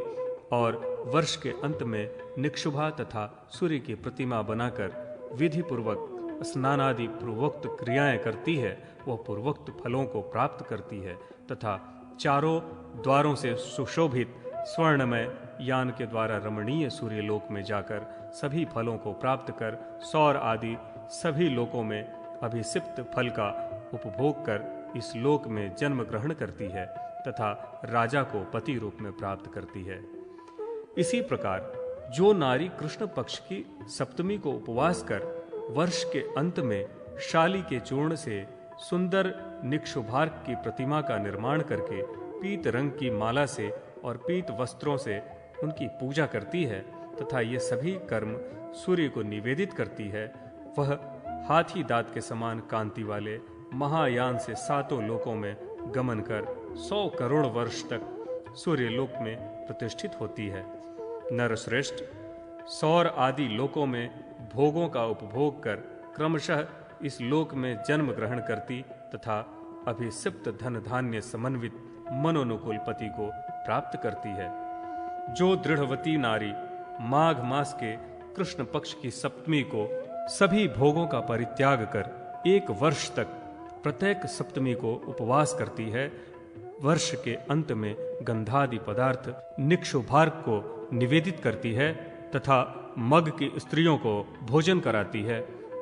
और वर्ष के अंत में निक्षुभा तथा सूर्य की प्रतिमा बनाकर विधि पूर्वक स्नानादि पूर्वोक्त क्रियाएं करती है, वह पूर्वोक्त फलों को प्राप्त करती है तथा चारों द्वारों से सुशोभित स्वर्णमय यान के द्वारा रमणीय सूर्य लोक में जाकर सभी फलों को प्राप्त कर सौर आदि सभी लोकों में अभिसिप्त फल का उपभोग कर इस लोक में जन्म ग्रहण करती है तथा राजा को पति रूप में प्राप्त करती है। इसी प्रकार जो नारी कृष्ण पक्ष की सप्तमी को उपवास कर वर्ष के अंत में शाली के चूर्ण से सुंदर निक्षुभार्क की प्रतिमा का निर्माण करके पीत रंग की माला से और पीत वस्त्रों से उनकी पूजा करती है तथा ये सभी कर्म सूर्य को निवेदित करती है, वह हाथी दांत के समान कांति वाले महायान से 7 लोकों में गमन कर 100 करोड़ वर्ष तक सूर्य लोक में प्रतिष्ठित होती है। नरश्रेष्ठ, सौर आदि लोकों में भोगों का उपभोग कर क्रमशः इस लोक में जन्म ग्रहण करती तथा अभिसिप्त धन धान्य समन्वित मनोनुकूल पति को प्राप्त करती है। जो दृढ़वती नारी माघ मास के कृष्ण पक्ष की सप्तमी को सभी भोगों का परित्याग कर 1 वर्ष तक प्रत्येक सप्तमी को उपवास करती है, वर्ष के अंत में गंधादि पदार्थ निक्षुभार्क को निवेदित करती है तथा मग की स्त्रियों को भोजन कराती है,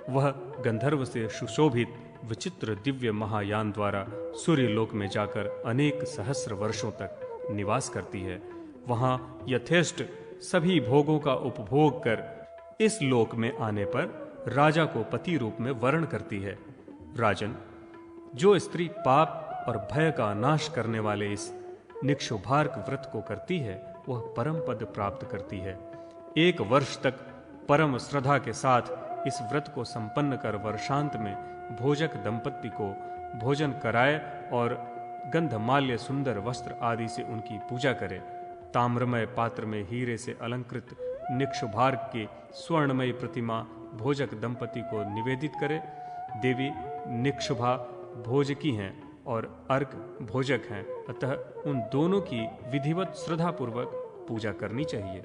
वह गंधर्व से सुशोभित विचित्र दिव्य महायान द्वारा सूर्यलोक में जाकर अनेक सहस्र वर्षों तक निवास करती है। वहां यथेष्ट सभी भोगों का उपभोग कर इस लोक में आने पर राजा को पति रूप में वर्ण करती है। राजन, जो स्त्री पाप और भय का नाश करने वाले इस निक्षुभार्क व्रत को करती है, वह परम पद प्राप्त करती है। 1 वर्ष तक परम श्रद्धा के साथ इस व्रत को संपन्न कर वर्षांत में भोजक दंपत्ति को भोजन कराए और गंधमाल्य सुंदर वस्त्र आदि से उनकी पूजा करे। ताम्रमय पात्र में हीरे से अलंकृत निक्षुभार्क की स्वर्णमयी प्रतिमा भोजक दंपति को निवेदित करे। देवी निक्षुभा भोजकी हैं और अर्क भोजक हैं, अतः उन दोनों की विधिवत श्रद्धापूर्वक पूजा करनी चाहिए।